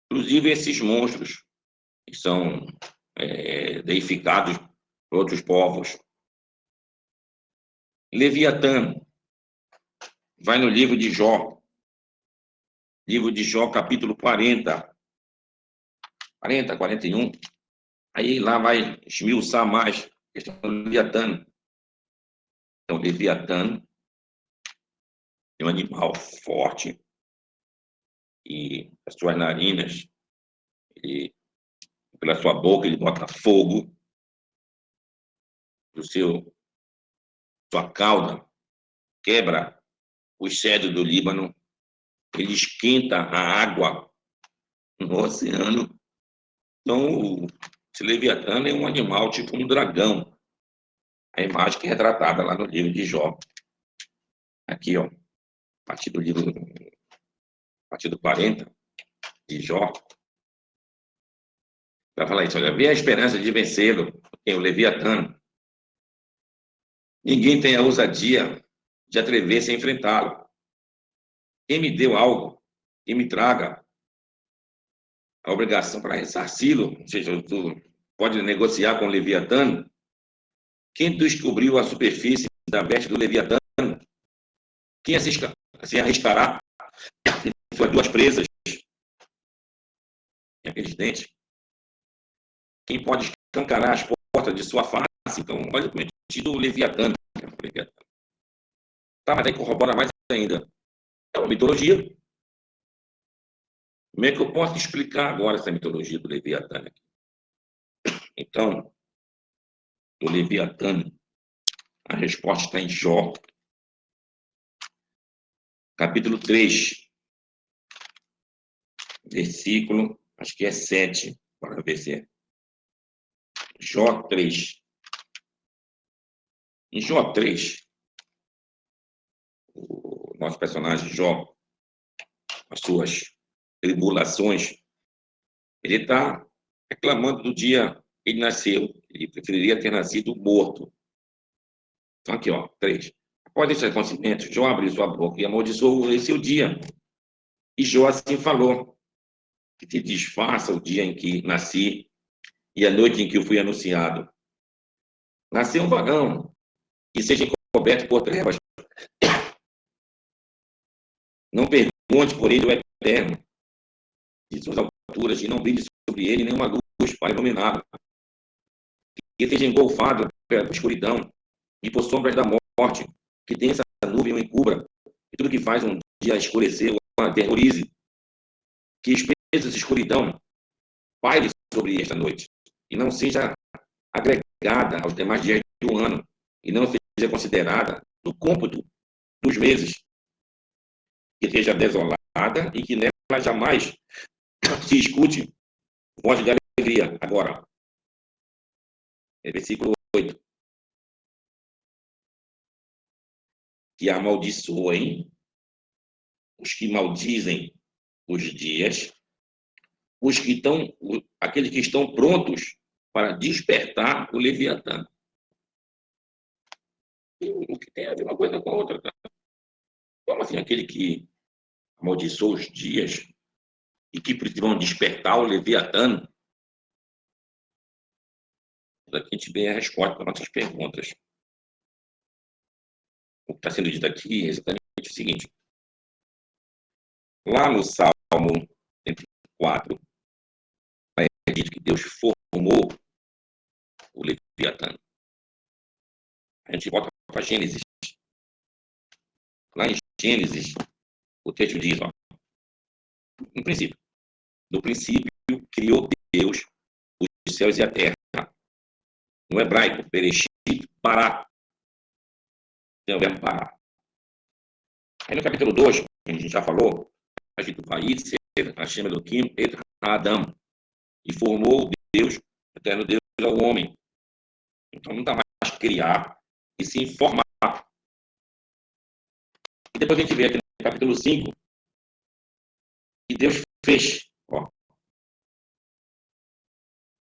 Inclusive esses monstros que são deificados por outros povos. Leviatã, vai no livro de Jó, capítulo 40, 41, aí lá vai esmiuçar mais a questão do Leviatã. Então, Leviatã é um animal forte e as suas narinas, pela sua boca, ele bota fogo, sua cauda quebra os cedros do Líbano, ele esquenta a água no oceano. Então, esse Leviatã é um animal tipo um dragão. a imagem que é retratada lá no livro de Jó. Aqui, ó, a partir do livro, a partir do 40 de Jó, vai falar isso, olha, vê a esperança de vencê-lo, quem o Leviatã. Ninguém tem a ousadia de atrever-se a enfrentá-lo. Quem me deu algo, que me traga a obrigação para ressarci-lo, ou seja, tu pode negociar com o Leviatã. Quem descobriu a superfície da veste do Leviatã? Quem se arriscará em suas duas presas? E aqueles dentes? Quem pode escancarar as portas de sua face? Então, olha como é tido o Leviatã. Tá, mas aí corrobora mais ainda. É uma mitologia. Como é que eu posso explicar agora essa mitologia do Leviatã? Então, do Leviatã, a resposta está em Jó, capítulo 3, versículo, acho que é 7, bora ver se é. Jó 3. Em Jó 3, o nosso personagem Jó, as suas tribulações, ele está reclamando do dia que ele nasceu. Ele preferiria ter nascido morto. Então, aqui, ó, 3. Após esse acontecimento, Jó abriu sua boca e amaldiçoou esse o dia. E Jó assim falou: que se desfaça o dia em que nasci e a noite em que eu fui anunciado. Nasceu um vagão e seja encoberto por trevas. Não pergunte por ele o eterno de suas alturas e não brilhe sobre ele nenhuma luz para iluminá-lo. Que seja engolfado pela escuridão e por sombras da morte, que densa nuvem o encubra e tudo que faz um dia escurecer o aterrorize. Que espessa escuridão paire sobre esta noite e não seja agregada aos demais dias do ano e não seja considerada no cômputo dos meses, que seja desolada e que nela jamais se escute voz de alegria. Agora, é versículo 8. Que amaldiçoem os que maldizem os dias, aqueles que estão prontos para despertar o Leviatã. O que tem a ver uma coisa com a outra? Tá? Como assim aquele que amaldiçoa os dias e que vão despertar o Leviatã? Aqui a gente vê a resposta para nossas perguntas. O que está sendo dito aqui é exatamente o seguinte. Lá no Salmo 104, é dito que Deus formou o Leviatã. A gente volta para Gênesis. Lá em Gênesis, o texto diz, ó, no princípio criou Deus os céus e a terra. No hebraico, Bereshit, Bará. Tem o verbo parar. Aí no capítulo 2, a gente já falou, a gente vai ser Hashem Elohim et Adam. E formou Deus, eterno Deus, ao homem. Então não dá mais criar e se informar. E depois a gente vê aqui no capítulo 5, que Deus fez, ó,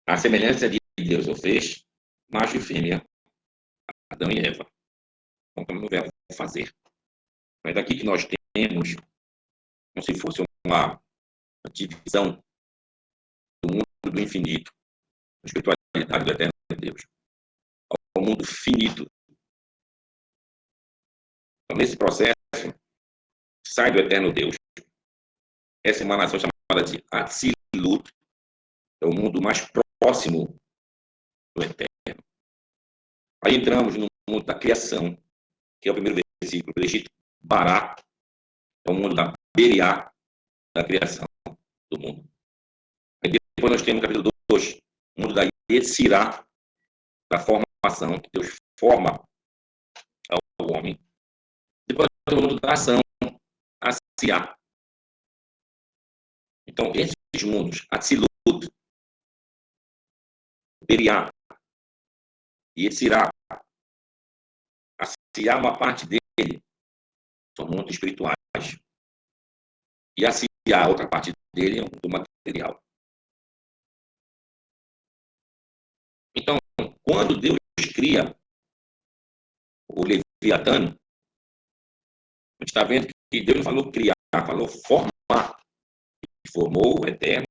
a semelhança de Deus o fez, macho e fêmea, Adão e Eva. Então estamos no verbo fazer. Mas daqui que nós temos, como se fosse uma divisão do mundo do infinito, a espiritualidade do eterno Deus, ao mundo finito. Então, nesse processo, sai do eterno Deus. Essa emanação chamada de Atzilut, é o mundo mais próximo do eterno. Aí entramos no mundo da criação, que é o primeiro versículo, Bereshit Bará, é o mundo da Beriá, da criação do mundo. Aí depois nós temos no capítulo 2, o mundo da Yetzirá, da formação, que Deus forma ao homem. Depois nós temos o mundo da ação, Asiá. Então, esses mundos, Atzilut, Beriá e Yetzirá, há uma parte dele, são mundos espirituais. E assim há outra parte dele, do material. Então, quando Deus cria o Leviatã, a gente está vendo que Deus não falou criar, falou formar. Formou o Eterno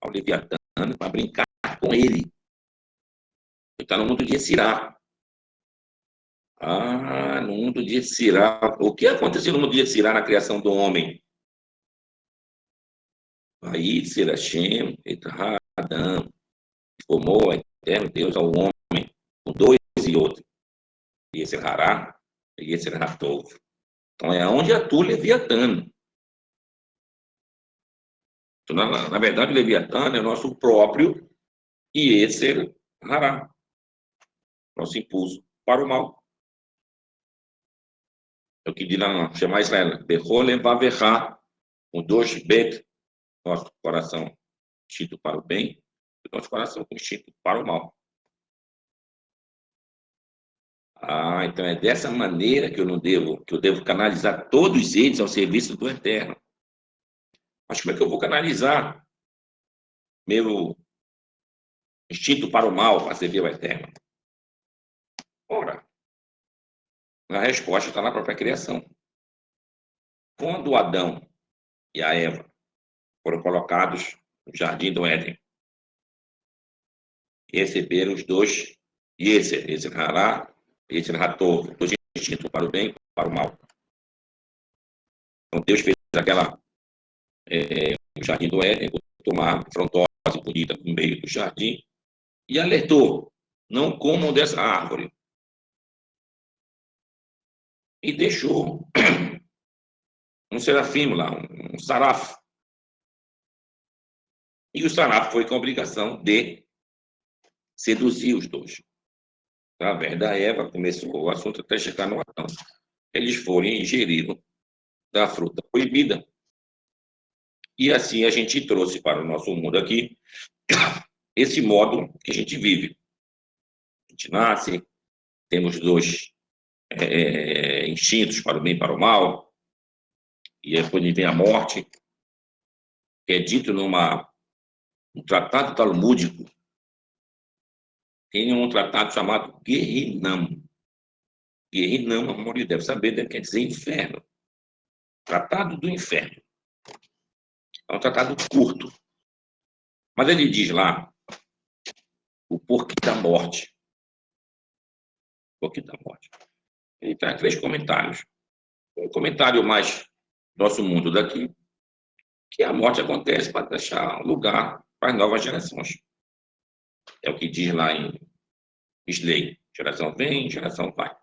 ao Leviatã para brincar com ele. Ele está no mundo de Esirá. No mundo de Esirá. O que aconteceu no mundo de Esirá na criação do homem? Aí, Serachem, Adão, formou o Eterno Deus ao homem, com dois e outro. E esse Hará, e esse Ratov. Então, é onde atua o Leviatã. Então, na verdade, o Leviatã é o nosso próprio e esse Hará, nosso impulso para o mal. É o que diz lá, chamar Israel, Beholem Vaverá, com dois bet, nosso coração instinto para o bem, e nosso coração com instinto para o mal. Então é dessa maneira que eu devo canalizar todos eles ao serviço do Eterno. Mas como é que eu vou canalizar meu instinto para o mal a servir ao Eterno? Ora, a resposta está na própria criação. Quando Adão e a Eva foram colocados no jardim do Éden, receberam os dois, e esse Hará, esse Ratov, dois instintos para o bem e para o mal. Então Deus fez o jardim do Éden, botou uma árvore frondosa e bonita no meio do jardim, e alertou, não comam dessa árvore. E deixou um serafim lá, um saraf. E o saraf foi com a obrigação de seduzir os dois. Através da Eva, começou o assunto até chegar no Adão. Eles foram e ingeriram da fruta proibida. E assim a gente trouxe para o nosso mundo aqui esse modo que a gente vive. A gente nasce, temos dois instintos para o bem e para o mal, e depois vem a morte, que é dito num tratado talmúdico. Tem um tratado chamado Gehinam. Gehinam, a maioria deve saber, quer dizer inferno. Tratado do inferno. É um tratado curto. Mas ele diz lá o porquê da morte. O porquê da morte. Ele traz 3 comentários. Um comentário mais nosso mundo daqui, que a morte acontece para deixar lugar para as novas gerações. É o que diz lá em Misley. Geração vem, geração vai.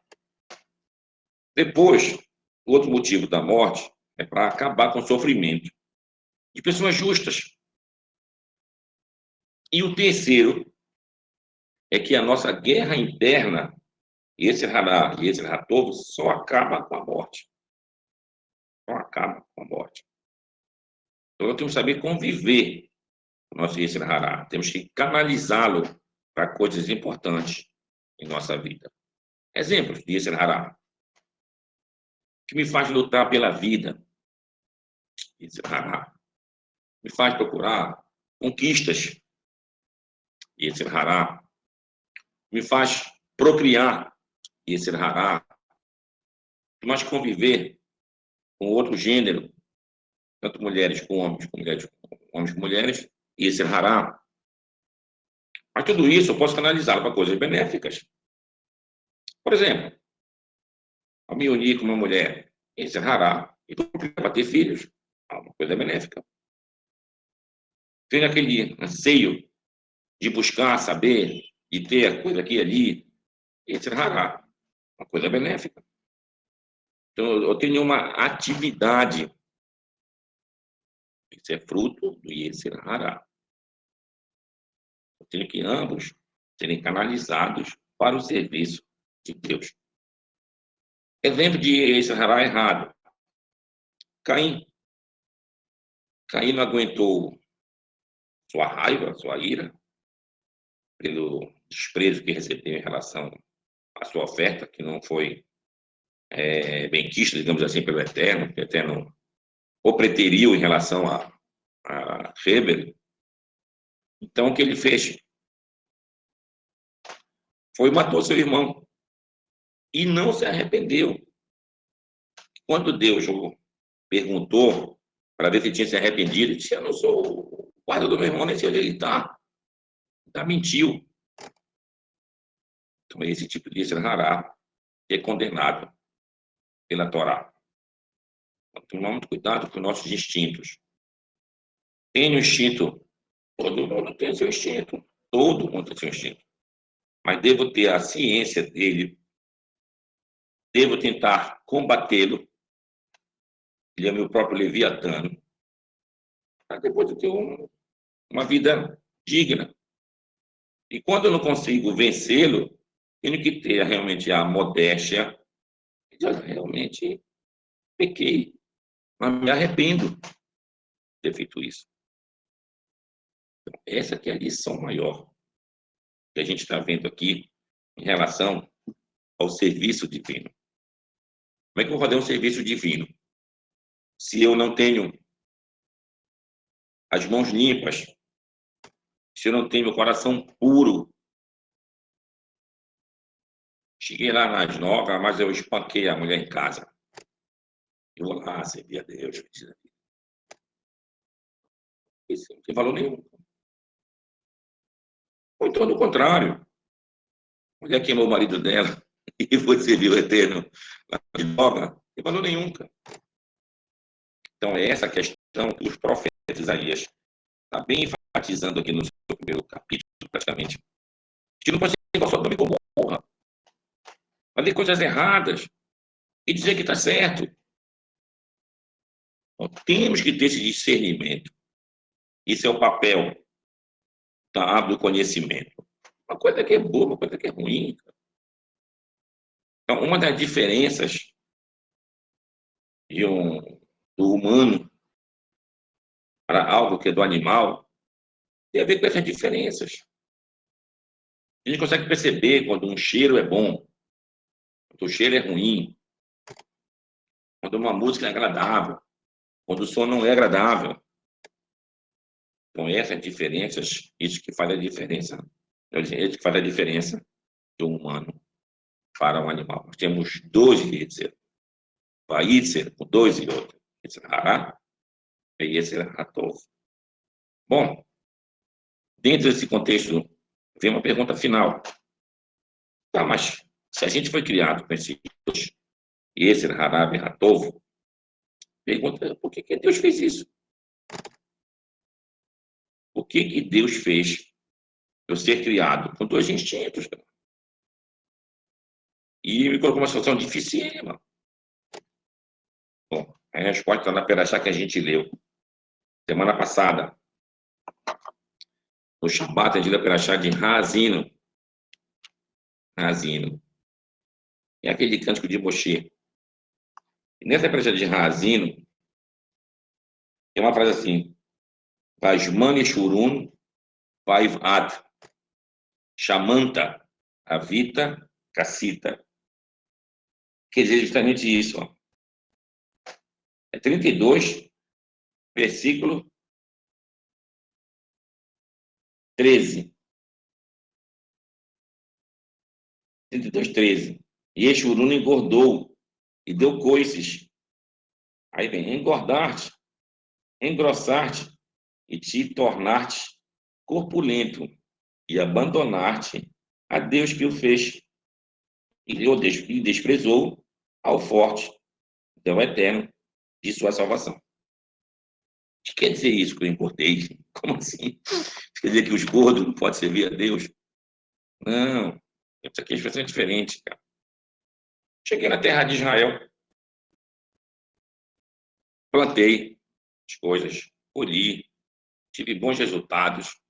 Depois, o outro motivo da morte é para acabar com o sofrimento de pessoas justas. E o terceiro é que a nossa guerra interna, esse Hará e esse Ratov, só acaba com a morte. Só acaba com a morte. Então, nós temos que saber conviver com o nosso Yetzer Hará. Temos que canalizá-lo para coisas importantes em nossa vida. Exemplos de Yetzer Hará. Que me faz lutar pela vida. Yetzer Hará. Me faz procurar conquistas. Yetzer Hará. Me faz procriar. Yetzer Hará. Me faz conviver com outro gênero, tanto mulheres com homens, homens com mulheres, Yetzer Hará. Mas tudo isso eu posso canalizar para coisas benéficas. Por exemplo, ao me unir com uma mulher, Yetzer Hará, e para ter filhos, é uma coisa benéfica. Tenho aquele anseio de buscar saber, de ter a coisa aqui e ali, Yetzer Hará, uma coisa benéfica. Então, eu tenho uma atividade. Isso é fruto do Yetzer Hará. Eu tenho que ambos serem canalizados para o serviço de Deus. Exemplo de Yetzer Hará errado. Caim. Caim não aguentou sua raiva, sua ira, pelo desprezo que recebeu em relação à sua oferta, que não foi benquista, digamos assim, pelo Eterno, que o Eterno o preteriu em relação a Heber. Então, o que ele fez foi matou seu irmão e não se arrependeu. Quando Deus perguntou para ver se ele tinha se arrependido, ele disse: eu não sou o guarda do meu irmão, nem sei onde ele está. Mentiu. Então, esse tipo de Hará é condenado pela Torá. Então, tomar muito cuidado com nossos instintos. Tem um instinto, todo mundo tem seu instinto, todo mundo tem seu instinto. Mas devo ter a ciência dele, devo tentar combatê-lo. Ele é meu próprio leviatano, para depois eu ter uma vida digna. E quando eu não consigo vencê-lo, tenho que ter realmente a modéstia. Eu realmente pequei, mas me arrependo de ter feito isso. Então, essa que é a lição maior que a gente está vendo aqui em relação ao serviço divino. Como é que eu vou fazer um serviço divino se eu não tenho as mãos limpas, se eu não tenho meu coração puro? Cheguei lá nas 9, mas eu espanquei a mulher em casa. Eu vou lá servir a Deus. Isso não tem valor nenhum. Ou todo o contrário. A mulher queimou o marido dela e foi servir o Eterno de droga. Não tem valor nenhum, cara. Então, é essa questão que os profetas Isaías está bem enfatizando aqui no seu primeiro capítulo, praticamente. Que não pode ser igual Sodoma e Gomorra. Fazer coisas erradas e dizer que está certo. Então, temos que ter esse discernimento. Isso é o papel do conhecimento. Uma coisa que é boa, uma coisa que é ruim. Então, uma das diferenças do humano para algo que é do animal tem a ver com essas diferenças. A gente consegue perceber quando um cheiro é bom, quando o cheiro é ruim, quando uma música é agradável, quando o som não é agradável. Então, essas diferenças, isso que faz a diferença. Isso que faz a diferença do humano para o animal. Nós temos 12 Yetzer. Vai Yetzer com 2 e outro. Yetzer Hará e Yetzer Hatov. Bom, dentro desse contexto, vem uma pergunta final. Tá, mas se a gente foi criado com esses dois, Yetzer Hará e Hatov, pergunta por que Deus fez isso? Por que Deus fez eu ser criado com dois instintos? Cara? E me colocou uma situação dificílima. Bom, a resposta está na Perashá que a gente leu semana passada. No Shabbat, a gente leu a Perashá de Razino. Razino. É aquele cântico de Moshe. E nessa Perashá de Razino, tem uma frase assim: Vajman Shurun Vaivat Shamanta Avita Cassita. Quer dizer justamente isso. Ó. É 32, versículo 13. 32, 13. E Exuruna engordou e deu coices. Aí vem engordar-te, engrossar-te e te tornar-te corpulento e abandonar-te a Deus que o fez. E desprezou ao forte, ao eterno, de sua salvação. O que quer dizer isso que eu importei? Como assim? Quer dizer que os gordos não podem servir a Deus? Não, isso aqui é expressão diferente, cara. Cheguei na terra de Israel, plantei as coisas, colhi, tive bons resultados.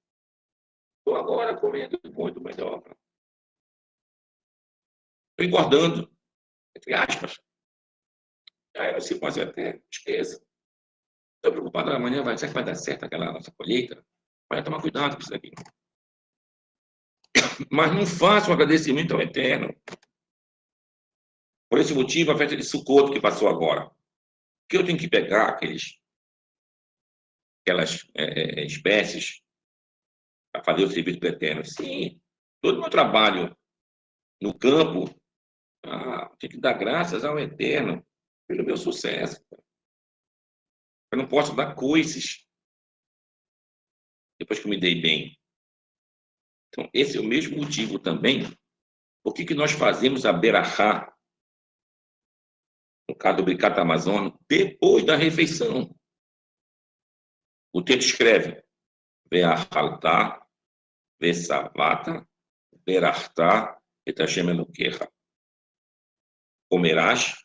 Estou agora comendo muito melhor. Estou engordando, entre aspas. Aí você pode até esqueça. Estou preocupado amanhã, será que vai dar certo aquela nossa colheita? Vai tomar cuidado com isso aqui. Mas não faça um agradecimento ao Eterno. Por esse motivo, a festa de Sukkot que passou agora. Que eu tenho que pegar aquelas espécies para fazer o serviço do Eterno. Sim, todo o meu trabalho no campo, tem que dar graças ao Eterno pelo meu sucesso. Eu não posso dar coices depois que eu me dei bem. Então, esse é o mesmo motivo também por que nós fazemos a Berachá, no caso do Birkat Hamazon, depois da refeição. O texto escreve: Ve'achalta, ve'savata, berachta, et Hashem Elokecha. Comerás,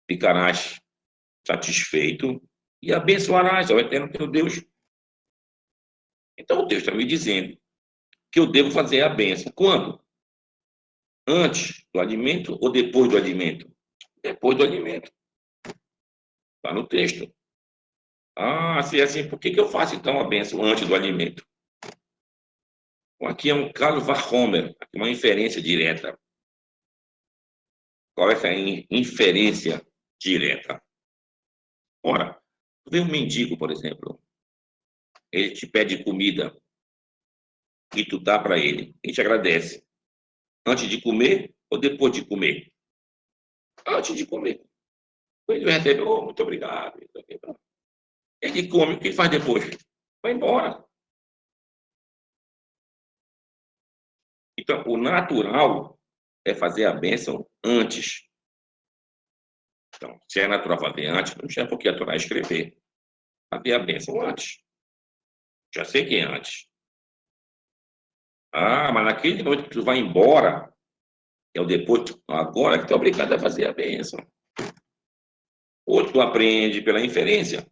ficarás satisfeito e abençoarás ao Eterno teu Deus. Então o Deus está me dizendo que eu devo fazer a bênção. Quando? Antes do alimento ou depois do alimento? Depois do alimento. Está no texto. Se é assim, por que eu faço então a bênção antes do alimento? Bom, aqui é um Kal Vachomer, uma inferência direta. Qual é essa inferência direta? Ora, vem um mendigo, por exemplo, ele te pede comida e tu dá para ele, ele te agradece. Antes de comer ou depois de comer? Antes de comer. Ele recebe, muito obrigado. Ele come, o que faz depois? Vai embora. Então, o natural é fazer a bênção antes. Então, se é natural fazer antes, não tinha por que a Torá escrever. Fazer a bênção antes. Já sei que é antes. Mas naquele momento que tu vai embora, é o depois, agora que tu é obrigado a fazer a bênção. Ou tu aprende pela inferência.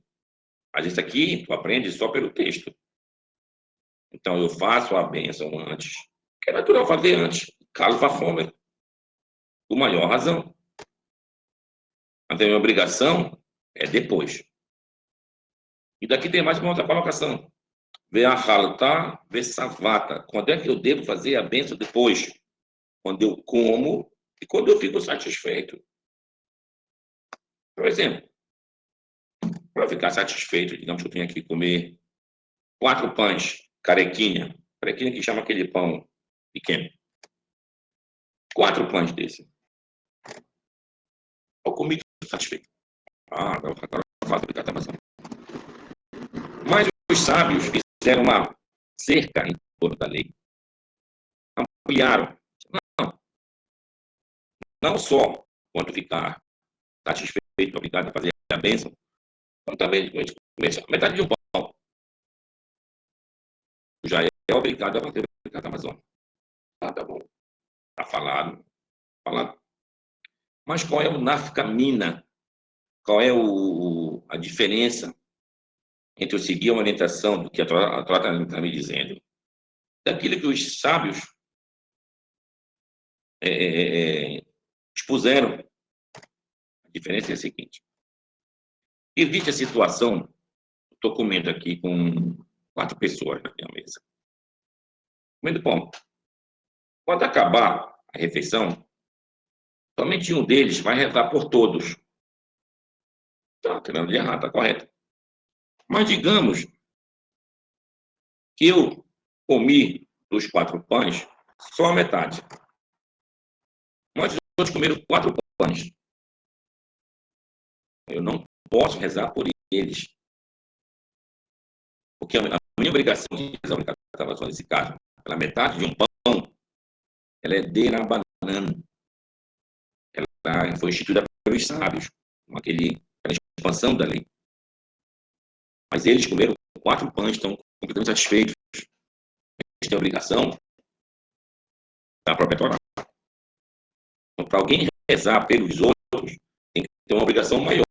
Mas isso aqui, tu aprende só pelo texto. Então, eu faço a bênção antes. Que é natural fazer antes. Carlos Vachomer. Com maior razão. Mas a minha obrigação é depois. E daqui tem mais uma outra colocação. Ve'achalta, ve'savata. Quando é que eu devo fazer a bênção depois? Quando eu como e quando eu fico satisfeito. Por exemplo, para ficar satisfeito, digamos que eu tenho que comer 4 pães, carequinha. Carequinha que chama aquele pão pequeno. 4 pães desse. Eu comi satisfeito. Agora eu faço Birkat Hamazon. Mas os sábios fizeram uma cerca em torno da lei. Ampliaram. Não só quando ficar satisfeito, obrigado a fazer a bênção, como também comer metade de um pão. Já é obrigado a fazer o Birkat Hamazon. Tá bom. Está falado. Mas qual é o nafkamina? Qual é a diferença entre eu seguir a orientação do que a Torá está me dizendo, daquilo que os sábios expuseram? A diferença é a seguinte. Existe a situação, estou comendo aqui com 4 pessoas na minha mesa. Comendo pão. Quando acabar a refeição, somente um deles vai rezar por todos. Está tirando de errado, está correto. Mas digamos que eu comi dos 4 pães só a metade. Mas os outros comeram 4 pães. Eu não posso rezar por eles. Porque a minha obrigação de rezar o Birkat Hamazon nesse caso, pela metade de um pão, ela é derabanan. Ela foi instituída pelos sábios, com aquela expansão da lei. Mas eles comeram 4 pães, estão completamente satisfeitos. Eles têm a obrigação da própria Torá. Então, para alguém rezar pelos outros, tem que ter uma obrigação maior.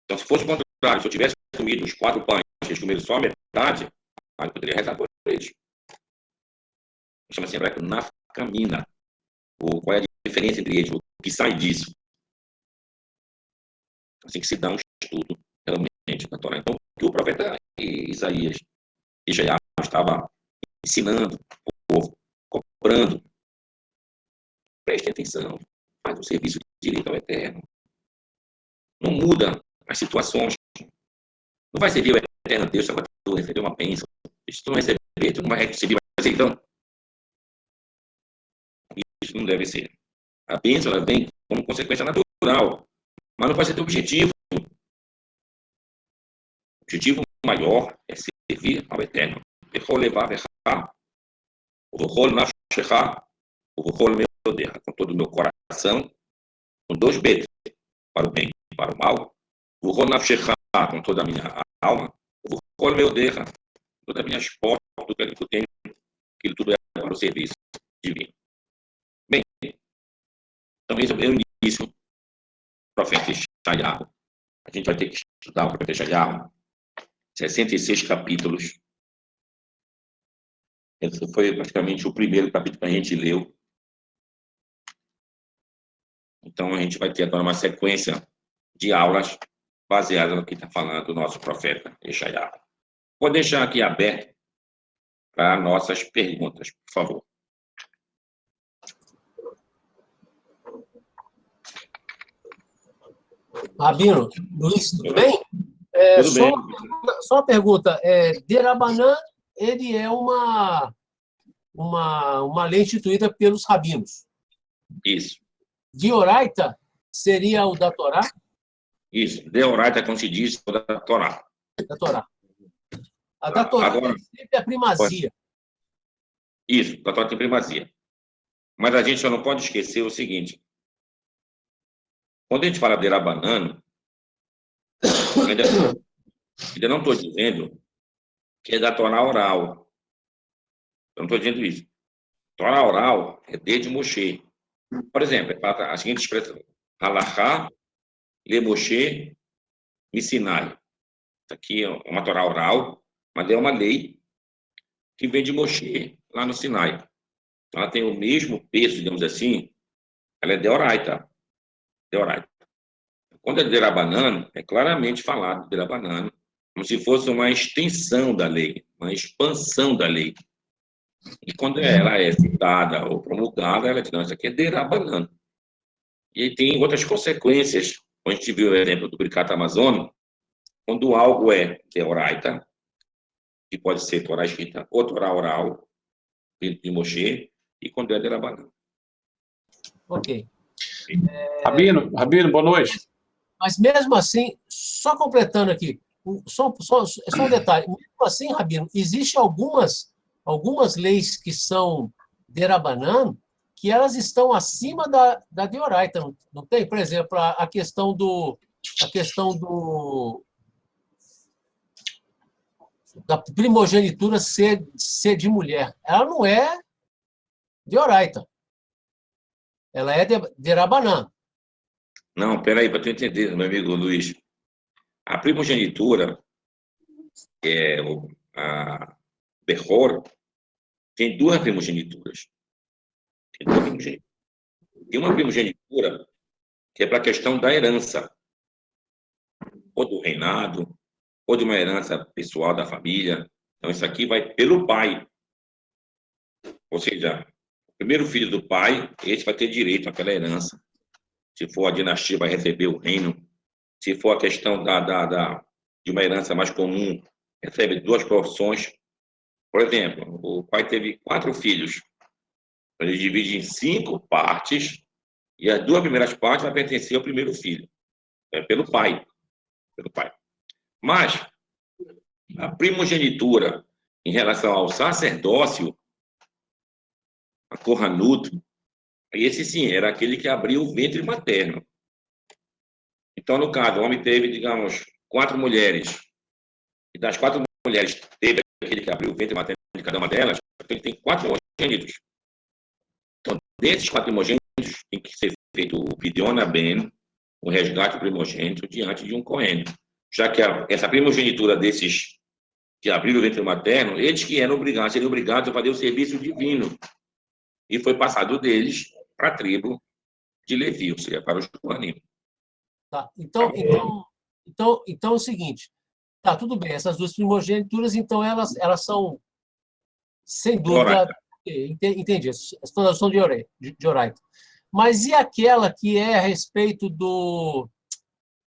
Então, se fosse o contrário, se eu tivesse comido os 4 pães, eles comeram só a metade, eu poderia rezar por eles. Chama-se em hebraico nafkamina. Qual é a diferença entre eles? O que sai disso? Assim que se dá um estudo realmente na Torá. Então, o que o profeta Isaías e Yeshayahu estava ensinando o povo, cobrando preste atenção, faz o serviço direito ao Eterno. Não muda as situações. Não vai servir ao Eterno Deus só para tu receber uma bênção. Se tu não receber, tu não vai receber mais. Então, isso não deve ser. A bênção ela vem como consequência natural, mas não pode ser teu objetivo. O objetivo maior é servir ao Eterno. Com todo o meu coração, com 2 B's, para o bem e para o mal, com toda a minha alma, com todas as minhas portas, tudo que eu tenho, aquilo tudo é para o serviço divino. Bem, então esse é o início do profeta Yeshayahu. A gente vai ter que estudar o profeta Yeshayahu, 66 capítulos. Esse foi praticamente o primeiro capítulo que a gente leu. Então, a gente vai ter agora uma sequência de aulas baseada no que está falando o nosso profeta Yeshayahu. Vou deixar aqui aberto para nossas perguntas, por favor. Rabino, Luiz, tudo bem? Tudo bem. Só uma pergunta. Derabanan, ele é uma lei instituída pelos rabinos. Isso. Deoraita seria o da Torá? Isso. Deoraita, como se diz, da Torá. Da Torá. A da Torá Agora, tem sempre a primazia. Isso, da Torá tem primazia. Mas a gente só não pode esquecer o seguinte. Quando a gente fala de Derabanan, ainda não estou dizendo que é da Torá oral. Eu não estou dizendo isso. Torá oral é desde Moshe. Por exemplo, a seguinte expressão: Halachá, Le Moshe, Missinai. Isso aqui é uma Torá oral, mas é uma lei que vem de Moshe, lá no Sinai. Ela tem o mesmo peso, digamos assim, ela é deoraita. Deoraita. Quando é derabanan, é claramente falado de derabanan, como se fosse uma extensão da lei, uma expansão da lei. E quando ela é citada ou promulgada, ela diz, não, isso aqui é derabanan. E aí tem outras consequências. A gente viu o exemplo do Birkat Amazon, quando algo é deoraita, que pode ser Torá escrita ou Torá oral, de Moshe, e quando é derabanan. Ok. Rabino, boa noite. Mas mesmo assim, só completando aqui, só um detalhe. Mesmo assim, Rabino, existem algumas leis que são derabanan, que elas estão acima da deoraita, não tem? Por exemplo, a questão da primogenitura ser de mulher. Ela não é deoraita. Ela é derabanan. Não, peraí, para tu entender, meu amigo Luiz. A primogenitura, a Behor, tem 2 primogenituras. Tem uma primogenitura que é para a questão da herança, ou do reinado, ou de uma herança pessoal da família. Então, isso aqui vai pelo pai. Ou seja, o primeiro filho do pai, esse vai ter direito àquela herança. Se for a dinastia, vai receber o reino. Se for a questão de uma herança mais comum, recebe 2 porções. Por exemplo, o pai teve 4 filhos. Ele divide em 5 partes, e as 2 primeiras partes vai pertencer ao primeiro filho. É pelo pai. Pelo pai. Mas a primogenitura em relação ao sacerdócio, a Kohanut, esse sim, era aquele que abriu o ventre materno. Então, no caso, o homem teve, digamos, 4 mulheres. E das 4 mulheres, teve aquele que abriu o ventre materno de cada uma delas, ele tem 4 primogênitos. Então, desses 4 primogênitos, tem que ser feito o Pidyon Ben, o resgate primogênito, diante de um Cohen. Já que essa primogenitura desses que abriram o ventre materno, eles que seriam obrigados a fazer o serviço divino. E foi passado deles para a tribo de Levi, ou seja, para os Coanim. Tá. Então é o seguinte. Tá, tudo bem. Essas 2 primogenituras, então, elas são, sem dúvida... Entendi. Elas são de Oraita. Mas e aquela que é a respeito do...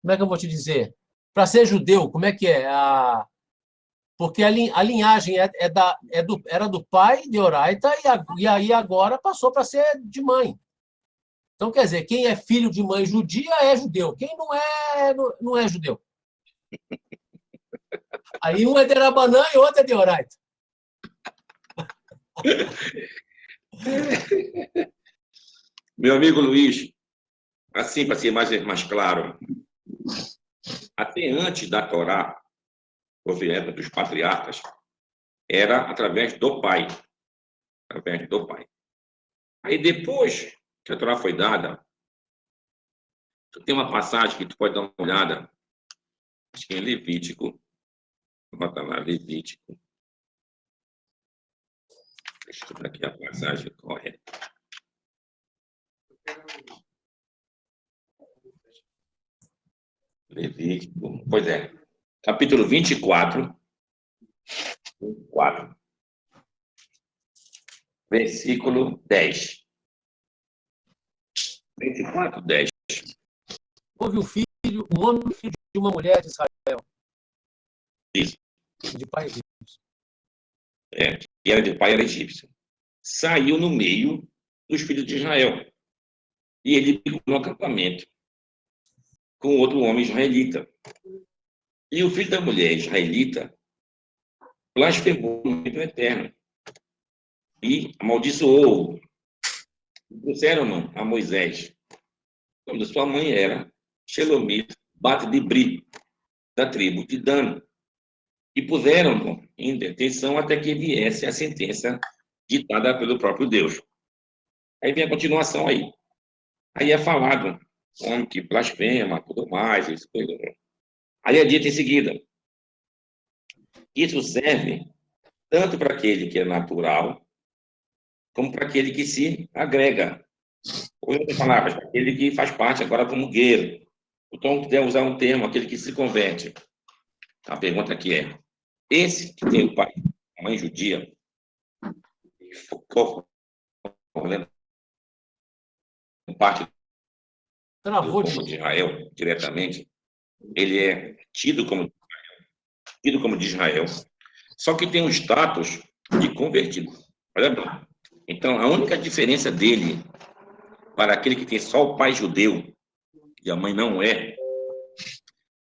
Como é que eu vou te dizer? Para ser judeu, como é que é? Porque a linhagem era do pai de Oraita e aí agora passou para ser de mãe. Então, quer dizer, quem é filho de mãe judia é judeu. Quem não é, não é judeu. Aí um é de Rabanã e outro é de Oraita. Meu amigo Luiz, assim, para ser mais claro, até antes da Torá, profeta dos patriarcas, era através do pai. Através do pai. Aí depois que a Torá foi dada, tem uma passagem que tu pode dar uma olhada, acho que é Levítico. Vou botar lá, Levítico. Deixa eu ver aqui a passagem correta. Levítico, pois é. Capítulo 24, versículo 10. 24, 10. Houve um homem filho de uma mulher de Israel. Isso. De pai egípcio. E era de pai, era egípcio. Saiu no meio dos filhos de Israel. E ele ficou no acampamento com outro homem israelita. E o filho da mulher israelita blasfemou no meio eterno e amaldiçoou. Trouxeram a Moisés. O nome da sua mãe era Shelomit Bat-Dibri, da tribo de Dan. E puseram-no em detenção até que viesse a sentença ditada pelo próprio Deus. Aí vem a continuação aí. Aí é falado, homem que blasfema, tudo mais, isso, tudo. Aí é dito em seguida, isso serve tanto para aquele que é natural, como para aquele que se agrega. Ou, em outras palavras, para aquele que faz parte agora como guerreiro. O Tom quiser usar um termo, aquele que se converte. A pergunta aqui é, esse que tem o pai, a mãe judia, ficou parte do povo de Israel, diretamente, ele é tido como de Israel, só que tem o status de convertido. Olha bem. Então, a única diferença dele para aquele que tem só o pai judeu e a mãe não é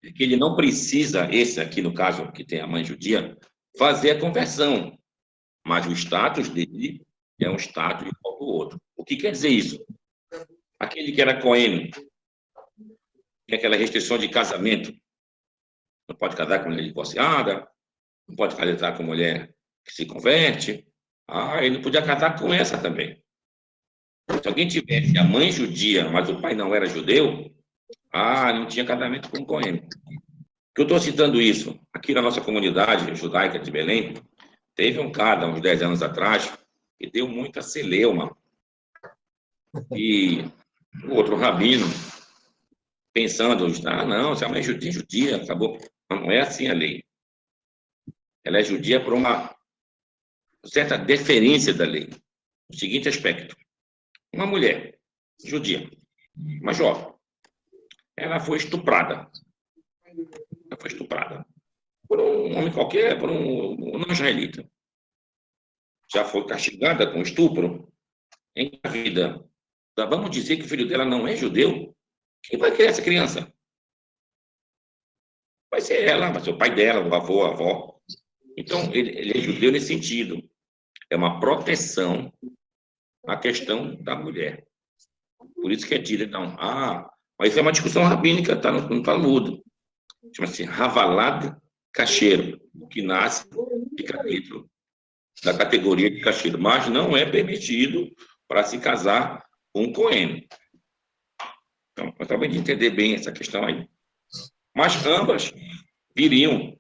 que ele não precisa, esse aqui no caso, que tem a mãe judia, fazer a conversão, mas o status dele é um status igual ao outro. O que quer dizer isso? Aquele que era Cohen, tem aquela restrição de casamento, não pode casar com mulher divorciada, não pode casar com mulher que se converte. Ele não podia casar com essa também. Se alguém tivesse a mãe judia, mas o pai não era judeu, não tinha casamento com o Cohen. Que eu estou citando isso? Aqui na nossa comunidade judaica de Belém, teve um cara, uns 10 anos atrás, que deu muita celeuma. E o outro rabino, pensando, não, se a mãe é judia, acabou. Não é assim a lei. Ela é judia por uma certa deferência da lei. O seguinte aspecto. Uma mulher judia, uma jovem, ela foi estuprada. Ela foi estuprada por um homem qualquer, por um não israelita. Já foi castigada com estupro, engravida. Vamos dizer que o filho dela não é judeu? Quem vai criar essa criança? Vai ser ela, vai ser o pai dela, o avô, a avó. Então, ele é judeu nesse sentido. É uma proteção à questão da mulher. Por isso que é dito, então, mas isso é uma discussão rabínica, está no Talmud. Chama-se Havalad Kasher, que nasce, fica dentro da categoria de Kasher, mas não é permitido para se casar com um Cohen. Então, nós acabamos de entender bem essa questão aí. Mas ambas viriam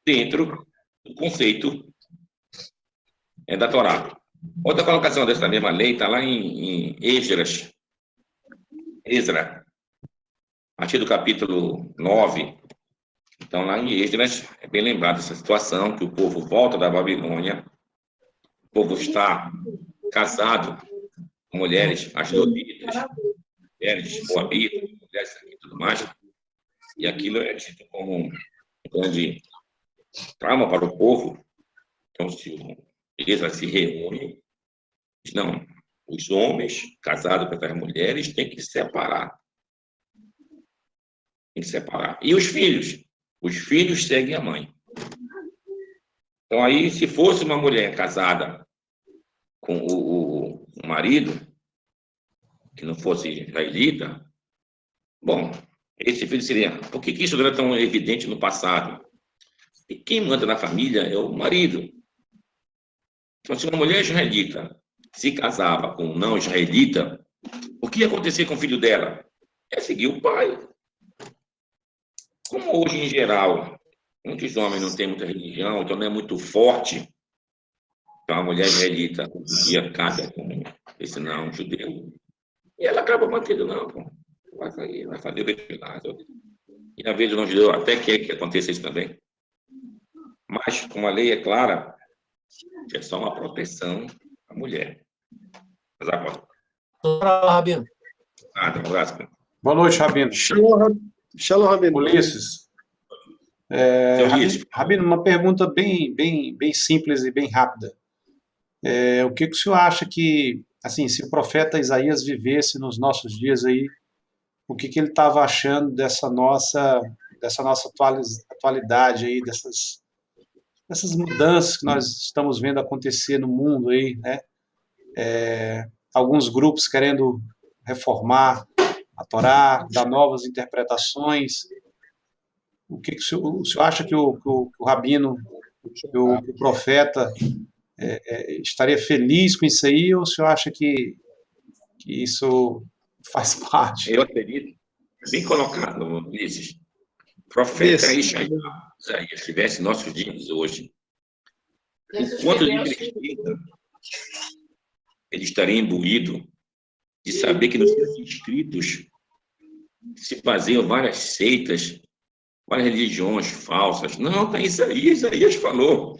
dentro do conceito da Torá. Outra colocação dessa mesma lei está lá em Esdras, a partir do capítulo 9. Então, lá em Esdras, é bem lembrado essa situação, que o povo volta da Babilônia, o povo está casado mulheres, as dolidas, mulheres coabitam, mulheres e tudo mais, e aquilo é tido como um grande trauma para o povo. Então, se eles se reúnem, diz, não, os homens casados com as mulheres têm que separar. Tem que separar. E os filhos? Os filhos seguem a mãe. Então, aí, se fosse uma mulher casada com o marido, que não fosse israelita, bom, esse filho seria... Por que isso não era tão evidente no passado? E quem manda na família é o marido. Então, se uma mulher israelita se casava com um não israelita, o que ia acontecer com o filho dela? É seguir o pai. Como hoje, em geral, muitos homens não têm muita religião, então não é muito forte, então a mulher israelita, um dia casa com esse não judeu, e ela acaba mantendo, não, pô, vai sair, vai fazer o vestibular. E às vezes o não judeu até quer que aconteça isso também. Mas, como a lei é clara, é só uma proteção à mulher. Mas agora, Rabino. um abraço. Boa noite, Rabino. Shalom, Rabino. Ulisses. Rabino, uma pergunta bem simples e bem rápida. O que o senhor acha que, assim, se o profeta Isaías vivesse nos nossos dias aí, o que ele estava achando dessa nossa atualidade aí, dessas mudanças que nós estamos vendo acontecer no mundo aí, né? Alguns grupos querendo reformar a Torá, dar novas interpretações. O que o senhor acha que o Rabino, que o profeta estaria feliz com isso aí, ou o senhor acha que isso faz parte? Eu acredito, bem colocado, Ulisses. Profeta Isaías estivesse em nossos dias hoje, o quanto de pesquisa ele estaria imbuído de saber que nos seus inscritos se faziam várias seitas, várias religiões falsas. Não, está Isaías falou.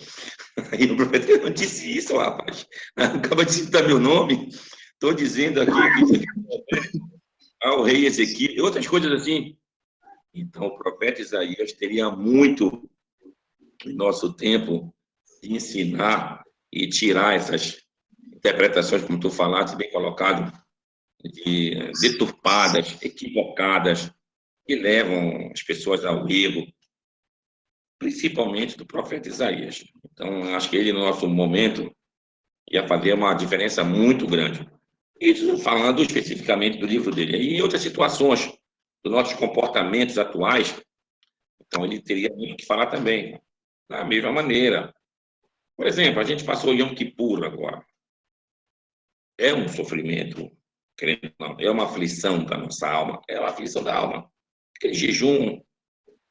Aí o profeta não disse isso, rapaz. Acaba de citar meu nome. Estou dizendo aqui que o rei Ezequiel e outras coisas assim. Então, o profeta Isaías teria muito, em nosso tempo, de ensinar e tirar essas interpretações, como tu falaste, bem colocado, de deturpadas, equivocadas, que levam as pessoas ao erro, principalmente do profeta Isaías. Então, acho que ele, no nosso momento, ia fazer uma diferença muito grande. Isso falando especificamente do livro dele. E em outras situações, dos nossos comportamentos atuais, então ele teria muito que falar também, da mesma maneira. Por exemplo, a gente passou Yom Kippur agora. É um sofrimento, querendo ou não, é uma aflição da nossa alma, é uma aflição da alma. Aquele jejum,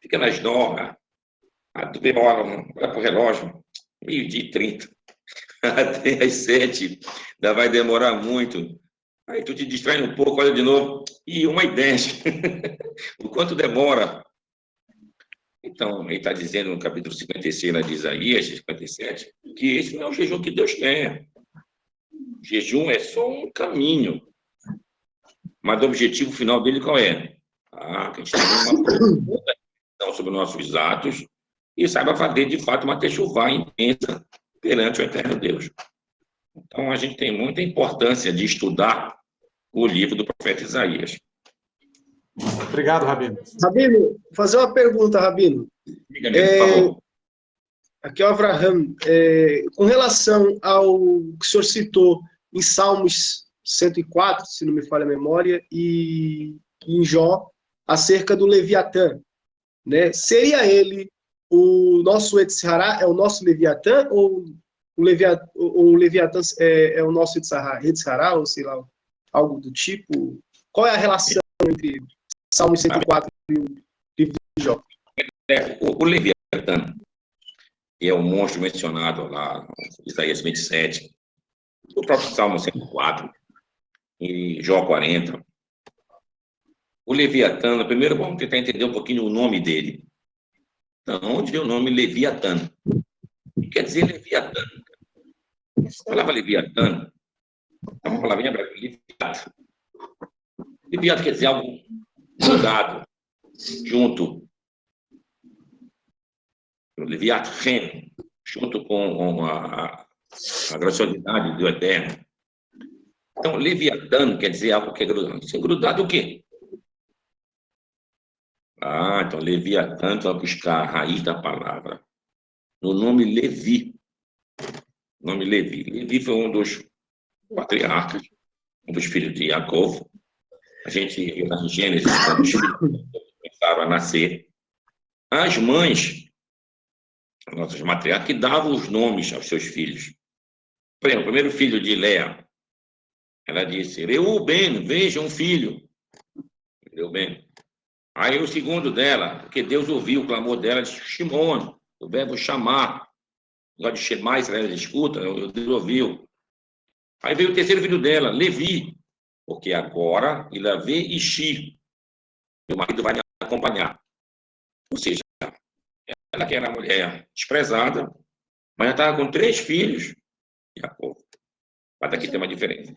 fica nas dorgas, tu vê a hora, olha para o relógio, 12h30, até às 7, ainda vai demorar muito. Aí tu te distrai um pouco, olha de novo, e 1h10. O quanto demora? Então, ele está dizendo no capítulo 56 de Isaías, 57, que esse não é o jejum que Deus quer. O jejum é só um caminho. Mas o objetivo final dele qual é? Que a gente tenha uma profunda reflexão sobre nossos atos e saiba fazer, de fato, uma techuvá intensa perante o eterno Deus. Então, a gente tem muita importância de estudar o livro do profeta Isaías. Obrigado, Rabino. Rabino, vou fazer uma pergunta, Rabino. Diga mesmo, por favor. Aqui é o Avraham. Com relação ao que o senhor citou em Salmos 104, se não me falha a memória, e em Jó, acerca do Leviatã, né? Seria ele o nosso Etzhará, é o nosso Leviatã, ou o Leviatã é o nosso Etzhará, ou sei lá, algo do tipo? Qual é a relação entre Salmos 104 e o livro de Jó? O Leviatã, que é o monstro mencionado lá em Isaías 27, o próprio Salmo 104 e Jó 40. O Leviatã, primeiro vamos tentar entender um pouquinho o nome dele. Então, onde vem o nome Leviatã? O que quer dizer Leviatã? A palavra Leviatã É uma palavrinha hebraica, leviato. Leviato quer dizer algo grudado, junto. O leviato, ren, junto com a graciosidade do Eterno. Então, leviatano quer dizer algo que é grudado. Isso é grudado o quê? Ah, então, leviatano, vai buscar a raiz da palavra. No nome Levi. O nome Levi. Levi foi um dos patriarcas, um dos filhos de Jacó. A gente viu lá em Gênesis, quando os filhos começaram a nascer. As mães, as nossas matriarcas, que davam os nomes aos seus filhos. Por exemplo, o primeiro filho de Léa, ela disse, Reuben, veja um filho. Reuben. Aí o segundo dela, porque Deus ouviu o clamor dela, disse Shimon, o verbo chamar. O negócio de chamar, Israel escuta, Deus ouviu. Aí veio o terceiro filho dela, Levi, porque agora Ilavé e Shi, meu marido vai me acompanhar. Ou seja, ela que era mulher desprezada, mas já estava com 3 filhos. Jacó. Mas aqui tem uma diferença.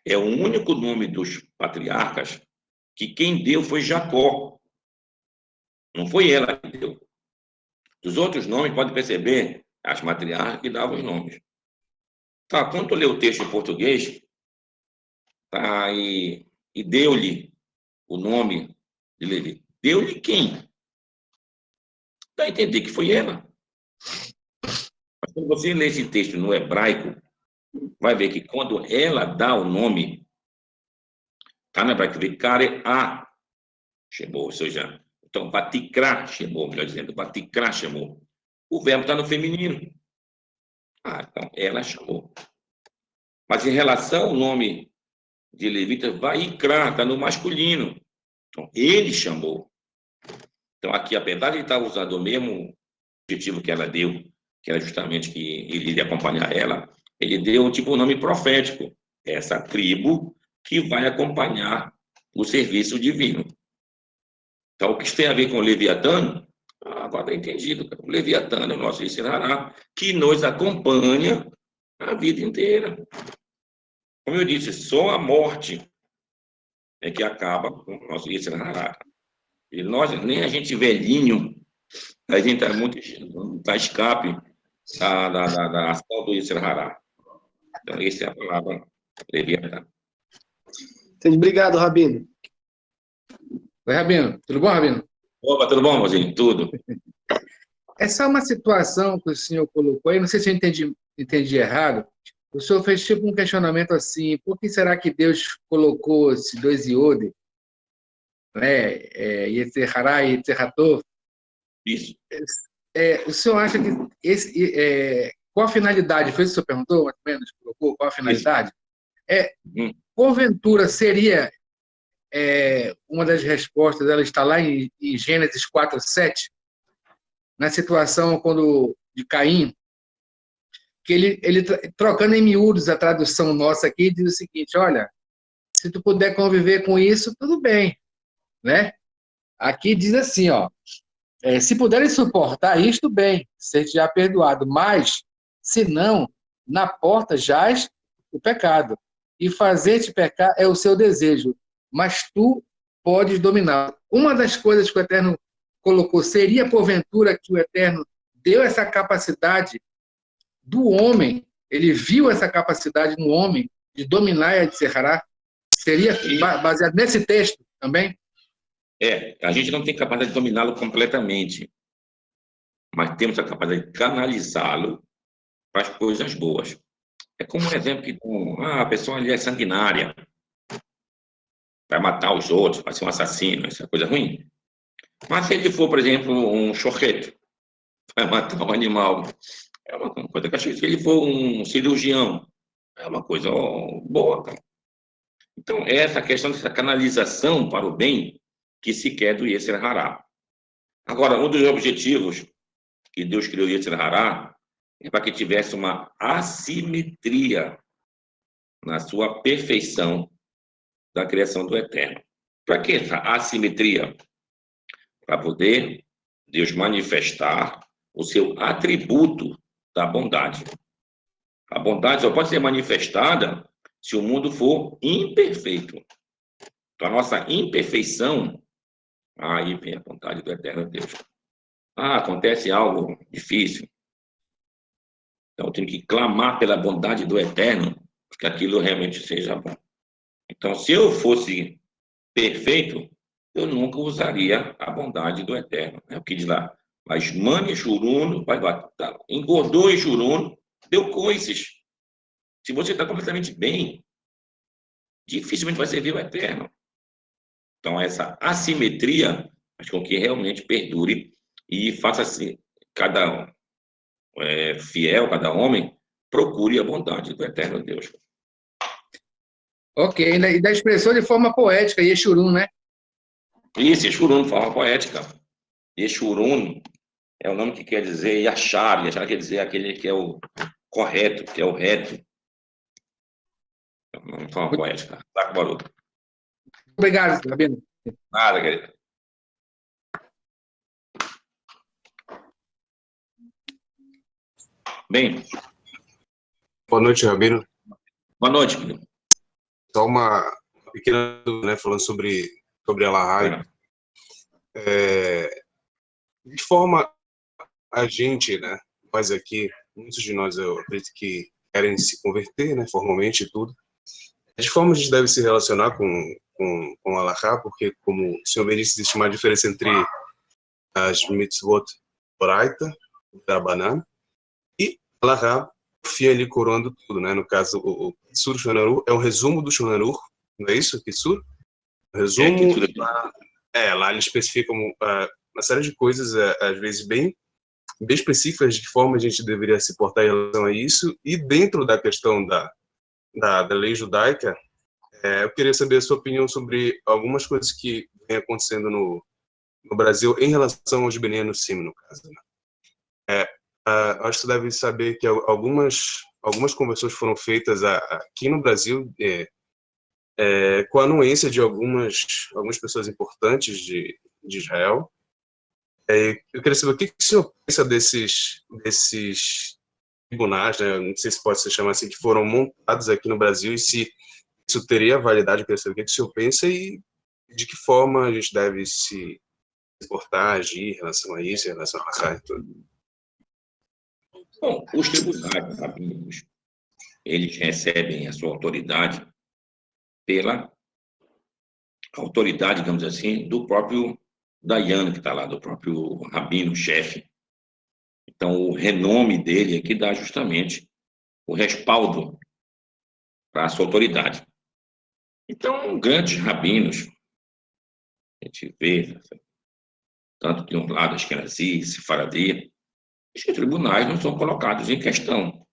É o único nome dos patriarcas que quem deu foi Jacó. Não foi ela que deu. Dos outros nomes, pode perceber, as matriarcas que davam os nomes. Tá, quando tu lê o texto em português, tá, e deu-lhe o nome de Levi. Deu-lhe quem? Dá a entender que foi ela. Mas quando você lê esse texto no hebraico, vai ver que quando ela dá o nome, tá no hebraico, vê Kare-A, chamou, ou seja, então, Batikra chamou, melhor dizendo, Batikra chamou. O verbo está no feminino. Ah, então, ela chamou. Mas em relação ao nome de Levita, Vaikra, está no masculino. Então, ele chamou. Então, aqui, apesar de ele estar usando o mesmo objetivo que ela deu, que era justamente que ele iria acompanhar ela, ele deu tipo um nome profético. Essa tribo que vai acompanhar o serviço divino. Então, o que isso tem a ver com o Leviatano? Agora está entendido. O Leviatano é o nosso Yetzirará, que nos acompanha a vida inteira. Como eu disse, só a morte é que acaba com o nosso Yetzirará. E nós, nem a gente velhinho, a gente está muito tá escape da ação do Yetzirará. Então, essa é a palavra Leviatano. Obrigado, Rabino. Oi, Rabino. Tudo bom, Rabino? Opa, tudo bom, mozinho? Tudo. Essa é uma situação que o senhor colocou aí, não sei se eu entendi errado. O senhor fez tipo um questionamento assim, por que será que Deus colocou esses 2 iode, né, Yetzirará e Yetzirratov? Isso. O senhor acha que qual a finalidade? Foi isso que o senhor perguntou, mais ou menos? Colocou qual a finalidade? Porventura seria uma das respostas, ela está lá em Gênesis 4:7, na situação de Caim, que ele trocando em miúdos a tradução nossa aqui, diz o seguinte, olha, se tu puder conviver com isso, tudo bem, né? Aqui diz assim, ó, se puderem suportar isto, bem, ser já perdoado, mas, se não, na porta jaz o pecado, e fazer-te pecar é o seu desejo, mas tu podes dominar. Uma das coisas que o Eterno colocou, seria porventura que o Eterno deu essa capacidade do homem, ele viu essa capacidade no homem de dominar e de serrar? Seria baseado nesse texto também? A gente não tem capacidade de dominá-lo completamente, mas temos a capacidade de canalizá-lo para as coisas boas. É como um exemplo que a pessoa ali é sanguinária, vai matar os outros, vai ser um assassino, essa coisa ruim. Mas se ele for, por exemplo, um choquete, vai matar um animal, é uma coisa que eu acho que se ele for um cirurgião, é uma coisa boa. Cara. Então, é essa questão dessa canalização para o bem que se quer do Yetzirará. Agora, um dos objetivos que Deus criou o Yetzirará é para que tivesse uma assimetria na sua perfeição da criação do Eterno. Para que essa assimetria? Para poder Deus manifestar o seu atributo da bondade. A bondade só pode ser manifestada se o mundo for imperfeito. Então, a nossa imperfeição, aí vem a vontade do eterno Deus. Acontece algo difícil. Então, eu tenho que clamar pela bondade do eterno, que aquilo realmente seja bom. Então, se eu fosse perfeito, eu nunca usaria a bondade do eterno. É o que diz lá. Mas mane churuno, engordou e churuno, deu coices. Se você está completamente bem, dificilmente vai servir o eterno. Então, essa assimetria faz com que realmente perdure e faça assim, cada fiel, cada homem, procure a bondade do eterno Deus. Ok, e da expressão de forma poética, Yeshurun, né? Isso, Yeshurun, forma poética. Yeshurun é o nome que quer dizer Yachar. Yachar quer dizer aquele que é o correto, que é o reto. É o nome de forma poética. Tá, Baru? Obrigado, Rabino. Nada, querido. Bem, Boa noite, Rabino. boa noite, querido. Só uma pequena dúvida, né, falando sobre a Lahai. De forma a gente, né, nós aqui, muitos de nós, eu acredito que querem se converter, né, formalmente e tudo. De forma a gente deve se relacionar com a Lahá, porque, como o senhor bem disse, existe uma diferença entre as mitzvot Oraita, Drabanan, e a Lahá, fia ali coroando tudo, né? No caso, o Kitsur Shonaru é um resumo do Shonaru, não é isso, Kitsur? Resumo, lá ele especifica uma série de coisas, às vezes bem específicas, de que forma a gente deveria se portar em relação a isso, e dentro da questão da lei judaica, eu queria saber a sua opinião sobre algumas coisas que vem acontecendo no Brasil em relação aos Bnei Sim, no caso. Né? Acho que você deve saber que algumas conversões foram feitas aqui no Brasil com a anuência de algumas pessoas importantes de Israel. Eu queria saber o que o senhor pensa desses tribunais, né? Não sei se pode se chamar assim, que foram montados aqui no Brasil, e se isso teria validade. Eu queria saber o que o senhor pensa e de que forma a gente deve se comportar, agir em relação a isso, em relação a passar e tudo. Bom, os tribunais rabínicos, eles recebem a sua autoridade pela autoridade, digamos assim, do próprio Dayan, que está lá, do próprio rabino-chefe. Então, o renome dele é que dá justamente o respaldo para a sua autoridade. Então, grandes rabinos, a gente vê, tanto de um lado, Ashkenazi, Sefaradi, os tribunais não são colocados em questão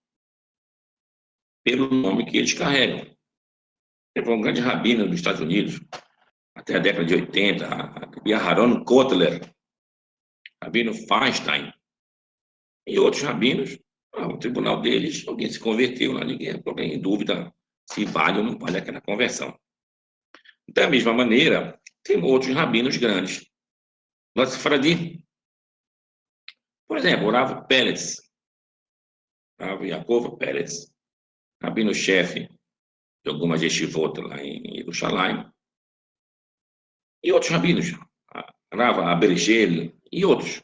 pelo nome que eles carregam. Teve um grande rabino dos Estados Unidos, até a década de 80, Aharon Kotler, rabino Feinstein, e outros rabinos, o tribunal deles, alguém se converteu lá, ninguém tem em dúvida se vale ou não vale aquela conversão. Da mesma maneira, tem outros rabinos grandes. Nós Sefaradi, por exemplo, o Rav Peretz, Rav Yaakov Peretz, rabino-chefe de algumas yeshivot lá em Yerushalayim, e outros rabinos, Rav Abergel, e outros.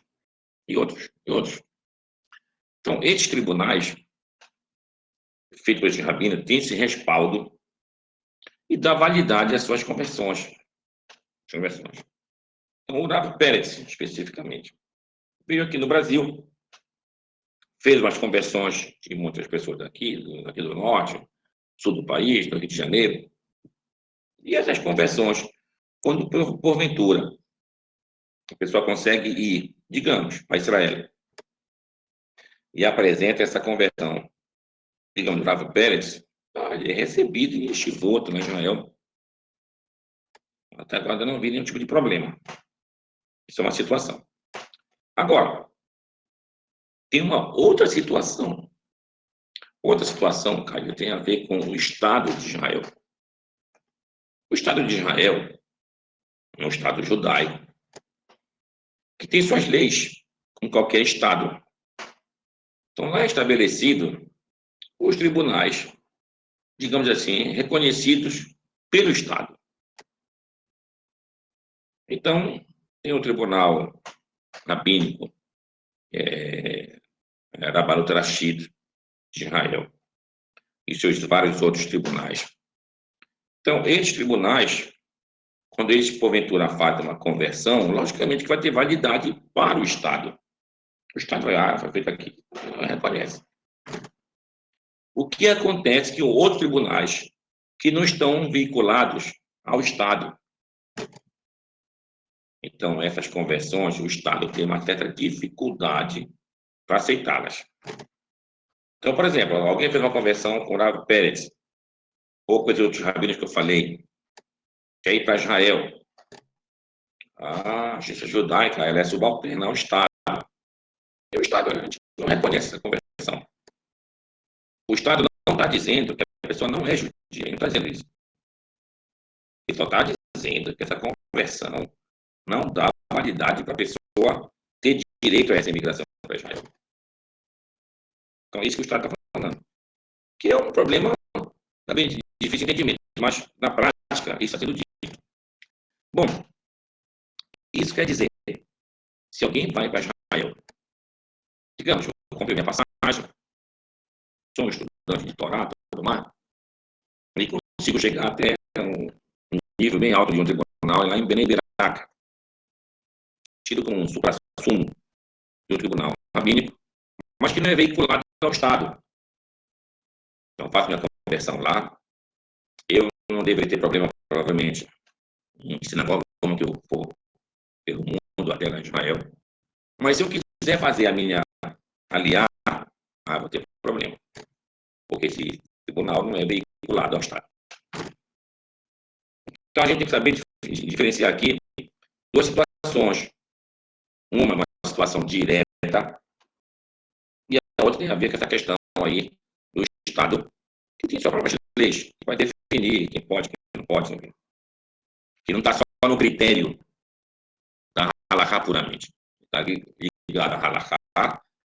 Então, esses tribunais, feitos por esses rabinos, têm esse respaldo e dá validade às suas conversões. Então, o Rav Peretz, especificamente, veio aqui no Brasil, fez umas conversões de muitas pessoas daqui do norte, sul do país, do Rio de Janeiro. E essas conversões, quando porventura a pessoa consegue ir, digamos, para Israel e apresenta essa conversão, digamos, Rav Peretz, ele é recebido em Yeshivot, lá em Israel. Até agora não vi nenhum tipo de problema. Isso é uma situação. Agora, tem uma outra situação. Outra situação, Caio, tem a ver com o Estado de Israel. O Estado de Israel é um Estado judaico que tem suas leis, como qualquer Estado. Então, lá é estabelecido os tribunais, digamos assim, reconhecidos pelo Estado. Então, tem o Tribunal Rabínico, Rabanut Rashid, de Israel, e seus vários outros tribunais. Então, esses tribunais, quando eles, porventura, fazem uma conversão, logicamente que vai ter validade para o Estado. O Estado vai, foi feito aqui, não reconhece. O que acontece que outros tribunais que não estão vinculados ao Estado. Então, essas conversões, o Estado tem uma certa dificuldade para aceitá-las. Então, por exemplo, alguém fez uma conversão com o Rav Pérez, ou com os outros rabinos que eu falei, quer ir para Israel. A justiça judaica, ela é subalterna ao Estado. E o Estado não reconhece essa conversão. O Estado não está dizendo que a pessoa não é judia, ele não está dizendo isso. Ele só está dizendo que essa conversão não dá validade para a pessoa ter direito a essa imigração para Israel. Então, é isso que o Estado está falando. Que é um problema também de difícil entendimento, mas, na prática, isso está sendo dito. Bom, isso quer dizer, se alguém vai para Israel, digamos, eu comprei minha passagem, sou um estudante de Torá, tudo mais, e consigo chegar até um nível bem alto de um tribunal lá em Bnei Brak, tido como um supra-sumo de um tribunal rabínico, mas que não é veiculado ao Estado. Então, faço minha conversão lá. Eu não deveria ter problema, provavelmente, em sinagoga, como que eu for pelo mundo até lá em Israel. Mas se eu quiser fazer a minha aliar, vou ter problema. Porque esse tribunal não é veiculado ao Estado. Então, a gente tem que saber diferenciar aqui duas situações. Uma situação direta e a outra tem a ver com essa questão aí do Estado, que tem suas próprias leis, que vai definir quem pode, quem não pode, que não está só no critério da halakha puramente. Está ligado à halakha,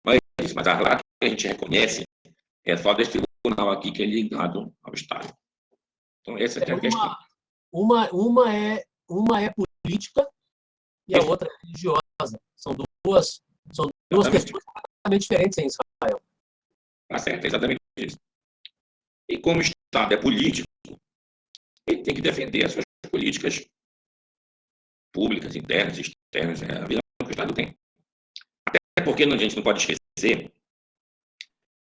mas a halakha que a gente reconhece é só desse tribunal aqui que é ligado ao Estado. Então, essa é a questão. Uma é política e a outra é religiosa. São duas questões completamente diferentes em Israel. Tá certo, é exatamente isso. E como o Estado é político, ele tem que defender as suas políticas públicas, internas, externas, a visão que o Estado tem. Até porque a gente não pode esquecer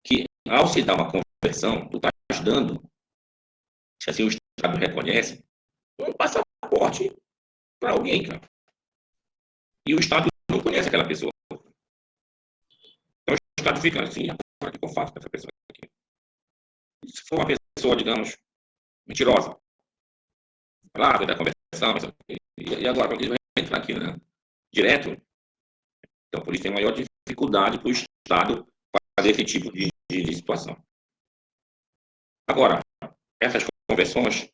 que, ao se dar uma conversão, tu estás dando, se assim o Estado reconhece, um passaporte para alguém, cara. E o Estado não conhece aquela pessoa. Então o Estado fica assim, o que eu faço com essa pessoa aqui? Se for uma pessoa, digamos, mentirosa, lá, vai dar conversão, e agora, ele vai entrar aqui, né? Direto. Então, por isso tem maior dificuldade para o Estado fazer esse tipo de situação. Agora, essas conversões,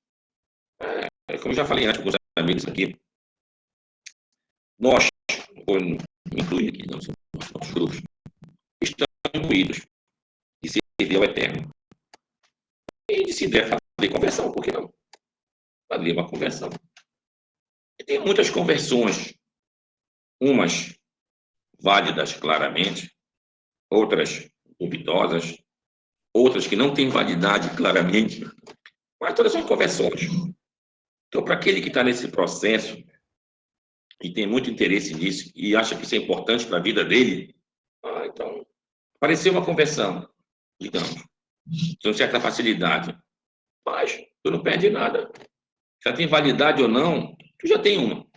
como eu já falei antes com os amigos aqui, nós, vou me incluir aqui, digamos, nos nossos grupos, estamos imbuídos de servir ao Eterno. E se der fazer conversão, por que não? Fazer uma conversão. E tem muitas conversões, umas válidas claramente, outras duvidosas, outras que não têm validade claramente, mas todas são conversões. Então, para aquele que está nesse processo e tem muito interesse nisso e acha que isso é importante para a vida dele, então, apareceu uma conversão, digamos, com certa facilidade, mas tu não perde nada. Já tem validade ou não, tu já tem uma.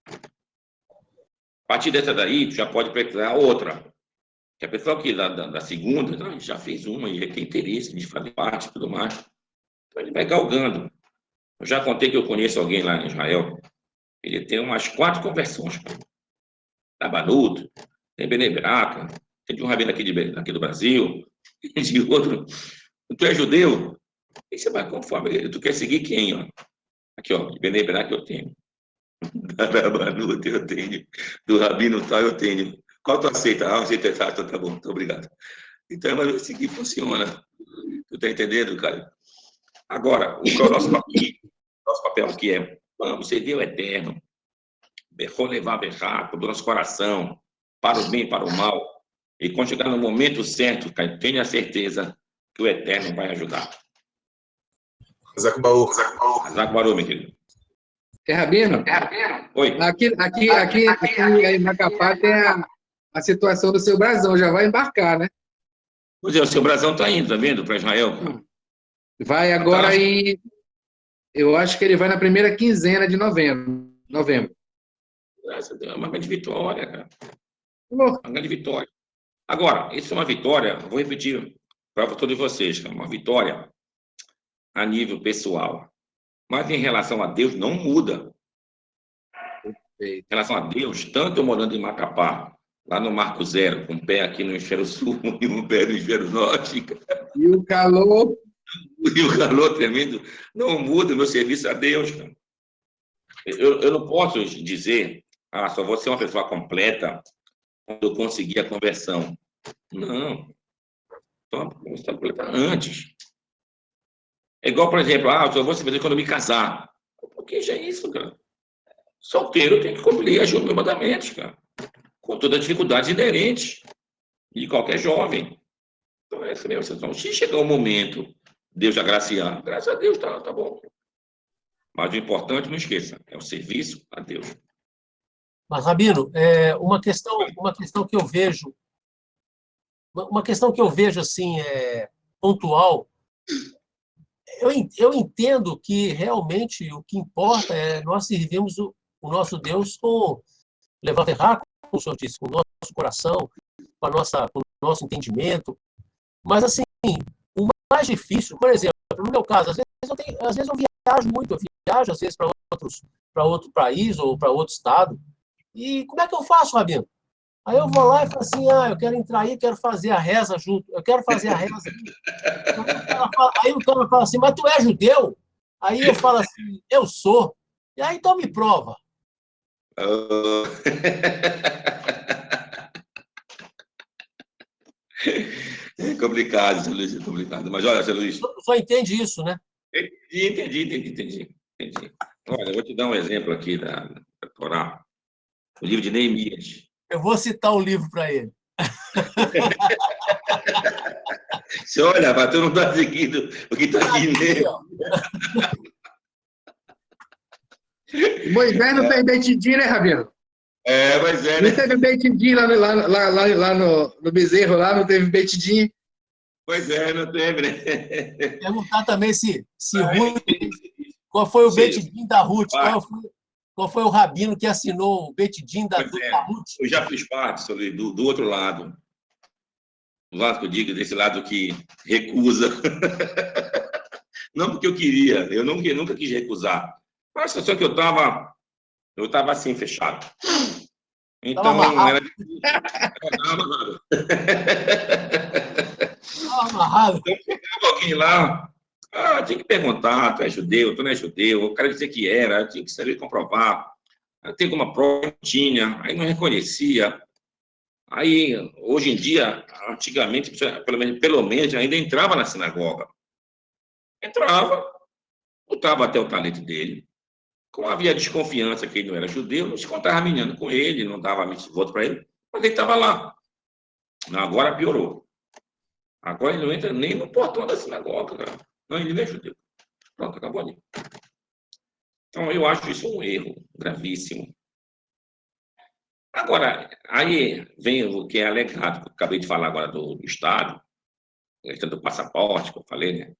A partir dessa daí, tu já pode precisar outra. Que a pessoa que da segunda, não, já fez uma e tem interesse de fazer parte e tudo mais. Então, ele vai galgando. Eu já contei que eu conheço alguém lá em Israel, ele tem umas 4 conversões. Rabanut, tem Bnei Brak, tem de um rabino aqui do Brasil, de outro. Tu é judeu? E você vai conforme ele. Tu quer seguir quem? Ó? Aqui, ó, de Bnei Brak eu tenho. Da Rabanut eu tenho. Do rabino tal eu tenho. Qual tu aceita? Aceita essa, tá bom, muito obrigado. Então, mas assim que funciona. está entendendo, cara? Agora, o que é o nosso papel? Nosso papel aqui é, vamos servir o eterno, levar berraco do nosso coração, para o bem e para o mal. E quando chegar no momento certo, cara, tenha certeza que o eterno vai ajudar. Zacubaú. Zacubaru, meu querido. Rabino, Oi. aqui em Macapá tem a situação do seu brasão, já vai embarcar, né? Pois é, o seu brasão está indo, tá vendo, para Israel? Cara. Vai agora e eu acho que ele vai na primeira quinzena de novembro. Graças a Deus, é uma grande vitória, cara. Oh, Uma grande vitória. Agora, isso é uma vitória, vou repetir para todos vocês, cara, uma vitória a nível pessoal. Mas em relação a Deus, não muda. Em relação a Deus, tanto eu morando em Macapá, lá no Marco Zero, com um pé aqui no Hemisfério Sul e um pé no Hemisfério Norte, e o calor. e o calor tremendo, não muda o meu serviço a Deus, cara. Eu não posso dizer, só vou ser uma pessoa completa quando eu conseguir a conversão. Não. Então, você está completa antes. É igual, por exemplo, eu só vou se fazer quando eu me casar. Por que já é isso, cara? Solteiro tem que cumprir os meus mandamentos, cara. Com todas as dificuldades inerentes de qualquer jovem. Então, essa é a minha situação. Se chegar o momento, Deus agraciar, graças a Deus, tá bom. Mas o importante, não esqueça, é o serviço a Deus. Mas, Rabino, uma questão que eu vejo assim, pontual. Eu entendo que realmente o que importa é nós servirmos o nosso Deus com levar verraco, como o senhor disse, com o nosso coração, com o nosso entendimento. Mas, assim, o mais difícil, por exemplo, no meu caso, às vezes eu viajo muito, às vezes para outro país ou para outro estado. E como é que eu faço, Rabino? Aí eu vou lá e falo assim, eu quero entrar aí, quero fazer a reza junto, eu quero fazer a reza. Aí o cara fala assim, mas tu é judeu? Aí eu falo assim, eu sou. E aí então me prova. É complicado, seu Luiz, é complicado. Mas olha, seu Luiz. Só entende isso, né? Entendi. Olha, eu vou te dar um exemplo aqui da Torá, o livro de Neemias. Eu vou citar o livro para ele. Você olha, mas tu não está seguindo o que está aqui nele. Moisés não fez Beit-Din, né, Rabino? Mas é, né? Não teve Beit-Din lá no bezerro, lá não teve Beit-Din. Pois é, não teve, né? Perguntar também se Ruth, qual foi o Beit-Din da Ruth? Qual foi o rabino que assinou o Beit-Din da Ruth? Eu já fiz parte, do outro lado. Do lado que eu digo, desse lado que recusa. Não porque eu queria, eu nunca quis recusar. Mas só que eu estava assim, fechado. Então, era amarrado. Amarrado. Então, chegava alguém lá, tinha que perguntar, tu é judeu, tu não é judeu, o cara dizia que era, tinha que saber comprovar. Tem alguma prova? Tinha, aí não reconhecia. Aí, hoje em dia, antigamente, pelo menos ainda entrava na sinagoga. Entrava, botava até o talento dele. Como havia desconfiança que ele não era judeu, não se contava menino com ele, não dava voto para ele, mas ele estava lá. Agora piorou. Agora ele não entra nem no portão da sinagoga, cara. Não, ele não é judeu. Pronto, acabou ali. Então, eu acho isso um erro gravíssimo. Agora, aí vem o que é alegado, que eu acabei de falar agora do Estado, a questão do passaporte, que eu falei, né?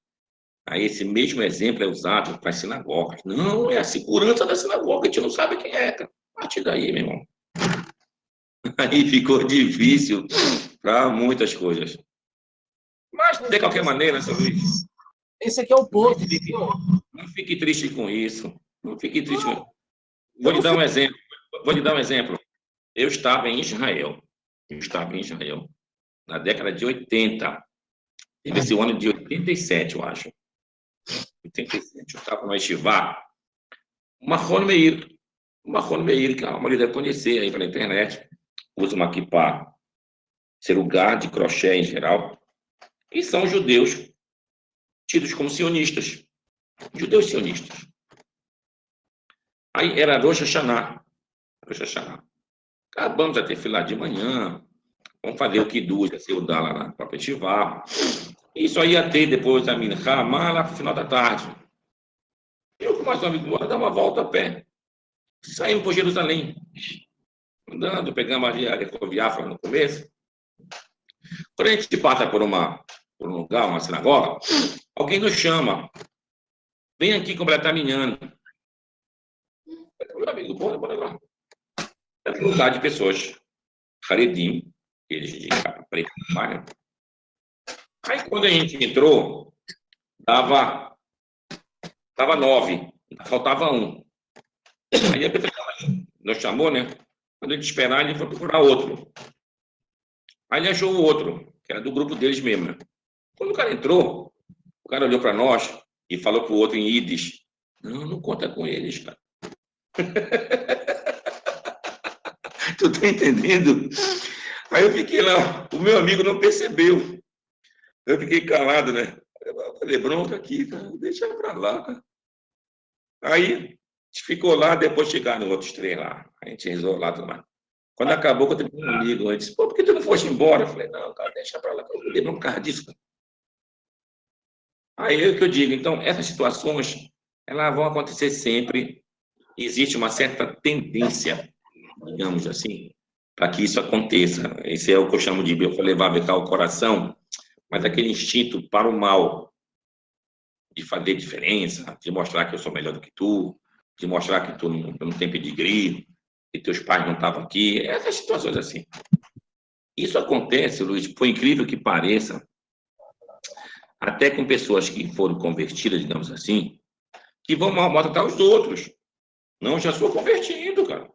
Aí esse mesmo exemplo é usado para as sinagogas. Não, é a segurança da sinagoga, a gente não sabe quem é, cara. A partir daí, meu irmão. Aí ficou difícil para muitas coisas. Mas, de qualquer maneira, seu Luiz, esse aqui é o ponto. Não fique triste com isso. Não fique triste com isso. Vou lhe dar um exemplo. Eu estava em Israel. Na década de 80. Teve esse ano de 87, eu acho. 87. Eu estava no Estivá. Mahon Meir, que a maioria deve conhecer aí pela internet. Usa uma kippah, ser lugar de crochê em geral. E são judeus tidos como sionistas, judeus sionistas. Aí era Rosh Hashanah. Rosh Hashanah. Acabamos de ter fila de manhã, vamos fazer o Kiddush, a Seudá lá na própria Tivá. Isso aí ia ter depois da Minha lá no final da tarde. Eu com mais um amigo meu, dar uma volta a pé. Saímos por Jerusalém. Andando, pegamos ali a Recoviáfora no começo. Quando a gente passa por um lugar, uma sinagoga, alguém nos chama. Vem aqui completar minhando. Meu amigo, bora lá. É um lugar de pessoas. Haredim, eles de capa preta, né? Aí quando a gente entrou, dava 9, faltava 1. Aí a pessoa nos chamou, né? Quando a gente esperar, ele foi procurar outro. Aí ele achou o outro, que era do grupo deles mesmo, né? Quando o cara entrou, o cara olhou para nós e falou pro outro em Yiddish: não conta com eles, cara. Tu tá entendendo? Aí eu fiquei lá, o meu amigo não percebeu. Eu fiquei calado, né? Eu falei, bronca aqui, cara, deixa pra lá, cara. Aí a gente ficou lá, depois chegaram outros 3 lá. A gente resolveu lá tudo mais. Quando acabou, eu tenho um amigo, ele disse, pô, por que tu não foste embora? Eu falei, não, cara, deixa pra lá, que eu me lembro por causa disso. Cara. Aí é o que eu digo, então, essas situações, elas vão acontecer sempre. Existe uma certa tendência, digamos assim, para que isso aconteça. Esse é o que eu chamo de levar o coração, mas aquele instinto para o mal, de fazer diferença, de mostrar que eu sou melhor do que tu, de mostrar que tu não tem pedigree, que teus pais não estavam aqui, essas situações assim. Isso acontece, Luiz, por incrível que pareça, até com pessoas que foram convertidas, digamos assim, que vão maltratar os outros. Não, já sou convertido, cara.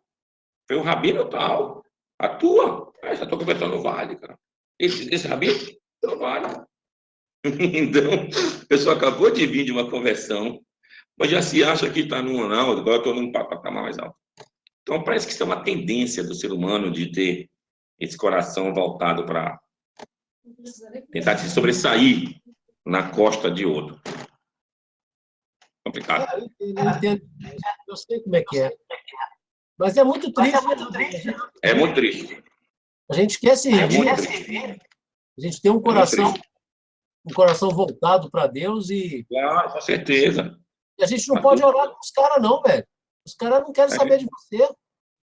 Foi o rabino tal. A tua, já estou convertendo no vale, cara. Esse rabino não vale. Então, a pessoa acabou de vir de uma conversão, mas já se acha que está num, não, agora estou num patamar mais alto. Então, parece que isso é uma tendência do ser humano de ter esse coração voltado para tentar se sobressair na costa de outro. Complicado. Eu entendo. Eu sei como é que é. Mas é muito triste. É muito triste. A gente quer servir, a gente tem um coração voltado para Deus e Claro, com certeza. a gente não pode orar com os caras, não, velho. Os caras não querem saber de você.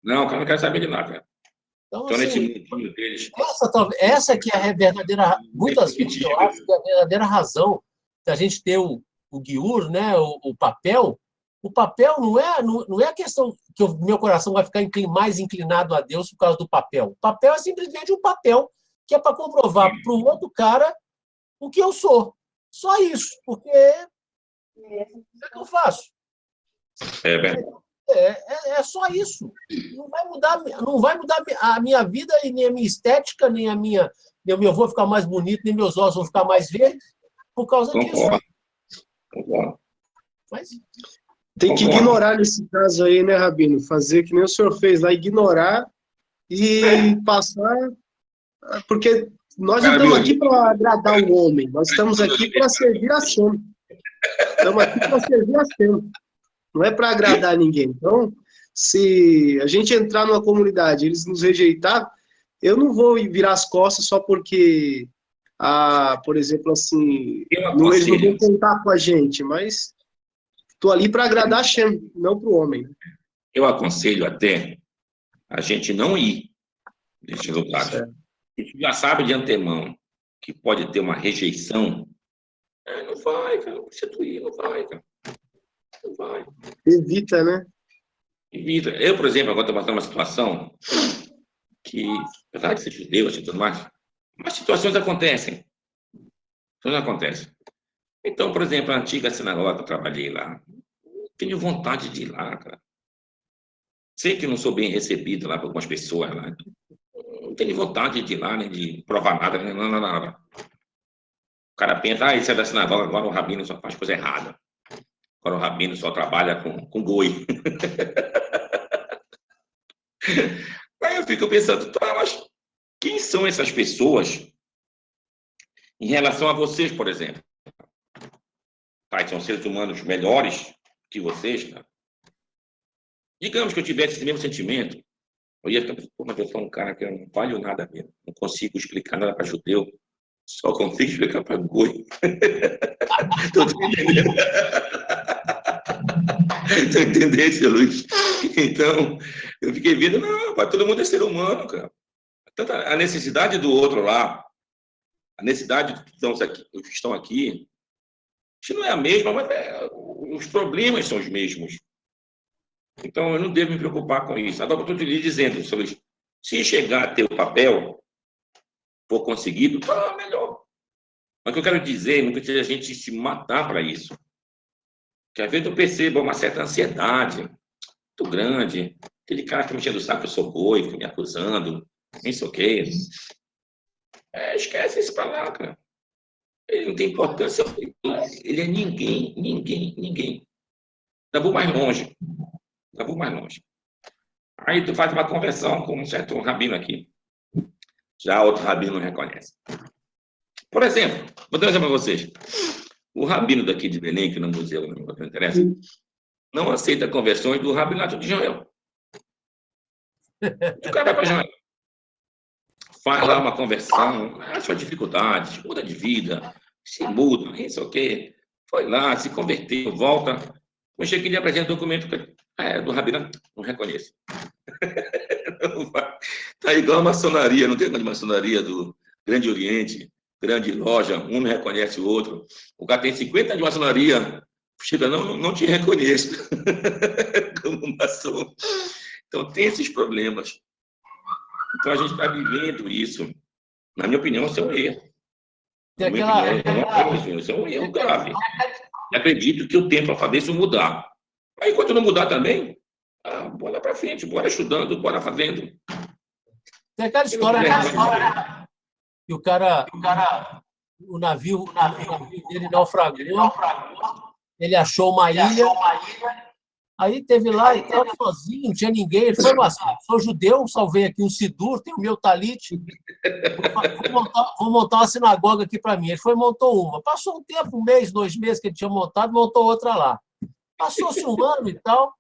Não, o cara não quer saber de nada. Então, Estou nesse assim, mundinho deles. essa que é a verdadeira, muitas vezes eu acho que é a verdadeira razão da gente ter o guiur, né, o papel. O papel não é a questão que o meu coração vai ficar mais inclinado a Deus por causa do papel. O papel é simplesmente um papel que é para comprovar para o outro cara o que eu sou. Só isso, porque é o que eu faço. É verdade. É só isso. Não vai mudar a minha vida e nem a minha estética, nem o meu vou ficar mais bonito, nem meus olhos vão ficar mais verdes por causa disso. Concordo. Mas tem que ignorar nesse caso aí, né, Rabino? Fazer que nem o senhor fez lá, ignorar e passar. Porque nós não estamos aqui para agradar o homem, nós estamos aqui para servir a Shem. Estamos aqui para servir a Shem. Não é para agradar ninguém. Então, se a gente entrar numa comunidade e eles nos rejeitar, eu não vou virar as costas só porque, por exemplo, assim, eles não vão contar com a gente, mas estou ali para agradar a Shem, não para o homem. Eu aconselho até a gente não ir nesse lugar. A gente já sabe de antemão que pode ter uma rejeição. Não vai, cara, não precisa tu ir, não vai, cara. Não vai. Evita, né? Evita. Eu, por exemplo, agora estou passando uma situação que, apesar de ser judeu e tudo mais, mas situações acontecem. Então, por exemplo, a antiga sinagoga que eu trabalhei lá, tenho vontade de ir lá, cara. Sei que não sou bem recebido lá por algumas pessoas lá. Não tenho vontade de ir lá, nem de provar nada, nem nada. O cara pensa, isso é da sinagoga, agora o rabino só faz coisa errada. Agora o rabino só trabalha com goi. Aí eu fico pensando, tá, mas quem são essas pessoas em relação a vocês, por exemplo? Tá, são seres humanos melhores que vocês, cara. Digamos que eu tivesse esse mesmo sentimento, eu ia ficar, pô, mas eu sou um cara que eu não valho nada mesmo. Não consigo explicar nada para judeu, só consigo explicar para goi. Tô entendendo. Tô entendendo, seu Luiz? Então, eu fiquei vendo, não, pai, todo mundo é ser humano, cara. Tanto a necessidade do outro lá, a necessidade dos que estão aqui, isso não é a mesma, mas os problemas são os mesmos. Então, eu não devo me preocupar com isso. Agora, eu estou te dizendo, seu Luiz, se chegar a ter o papel, for conseguido, tá melhor. Mas o que eu quero dizer, nunca tinha a gente se matar para isso. Porque às vezes eu percebo uma certa ansiedade muito grande. Aquele cara que me enchendo o saco, eu sou boi, fica me acusando, nem sei o quê. Esquece isso para lá, cara. Ele não tem importância. Ele é ninguém, ninguém, ninguém. Ainda vou mais longe. Ainda vou mais longe. Aí tu faz uma conversão com um certo rabino aqui. Já outro rabino não reconhece. Por exemplo, vou dar um exemplo para vocês. O rabino daqui de Belém, que no museu não interessa, não aceita conversões do rabinato de Israel. O cara vai para Israel, faz lá uma conversão, a sua dificuldade, muda de vida, se muda, não sei o quê. Foi lá, se converteu, volta. Quando chega que ele apresenta o documento do rabinato, não reconheço. Tá igual a maçonaria, não tem uma de maçonaria do Grande Oriente, grande loja, um não reconhece o outro. O cara tem 50 de maçonaria, chega, não te reconheço como maçom. Então, tem esses problemas. Então, a gente está vivendo isso. Na minha opinião, isso é um erro. Na minha opinião, isso é um erro grave. Eu acredito que o tempo para fazer isso mudar. Aí, enquanto não mudar também, bora para frente, bora estudando, bora fazendo. Tem aquela história que o navio dele naufragou, ele achou uma ilha, aí teve lá e estava sozinho, não tinha ninguém. Ele falou assim: sou judeu, salvei aqui um sidur, tenho o meu talit, vou montar uma sinagoga aqui para mim. Ele foi e montou uma. Passou um tempo, 1 mês, 2 meses que ele tinha montado, montou outra lá. Passou-se um ano e tal,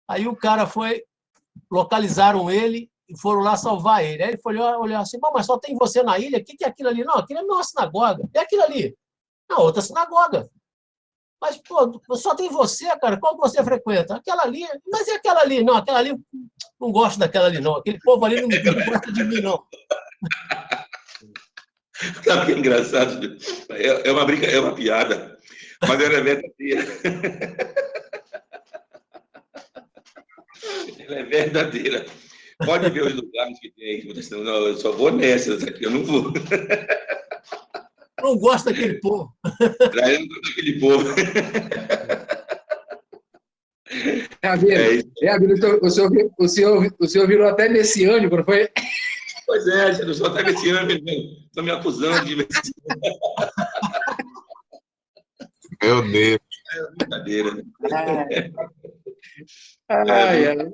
aí o cara foi, localizaram ele e foram lá salvar ele. Aí ele foi olhar assim: mas só tem você na ilha? O que é aquilo ali? Não, aquilo é uma sinagoga. E aquilo ali? Não, outra sinagoga. Mas, pô, só tem você, cara. Qual que você frequenta? Aquela ali. Mas e aquela ali? Não, aquela ali, não gosto daquela ali, não. Aquele povo ali não gosta de mim, não. Sabe o que é engraçado? É uma piada, mas ela é verdadeira. Ela é verdadeira. Pode ver os lugares que tem. Não, eu só vou nessas aqui, eu não vou. Não gosto daquele povo. Pra eu não gosto daquele povo. Rabino, o senhor virou até messiânico, não foi? Pois é, eu só estava esse ano, estão me acusando de Meu Deus. brincadeira. Né? Ai, ai.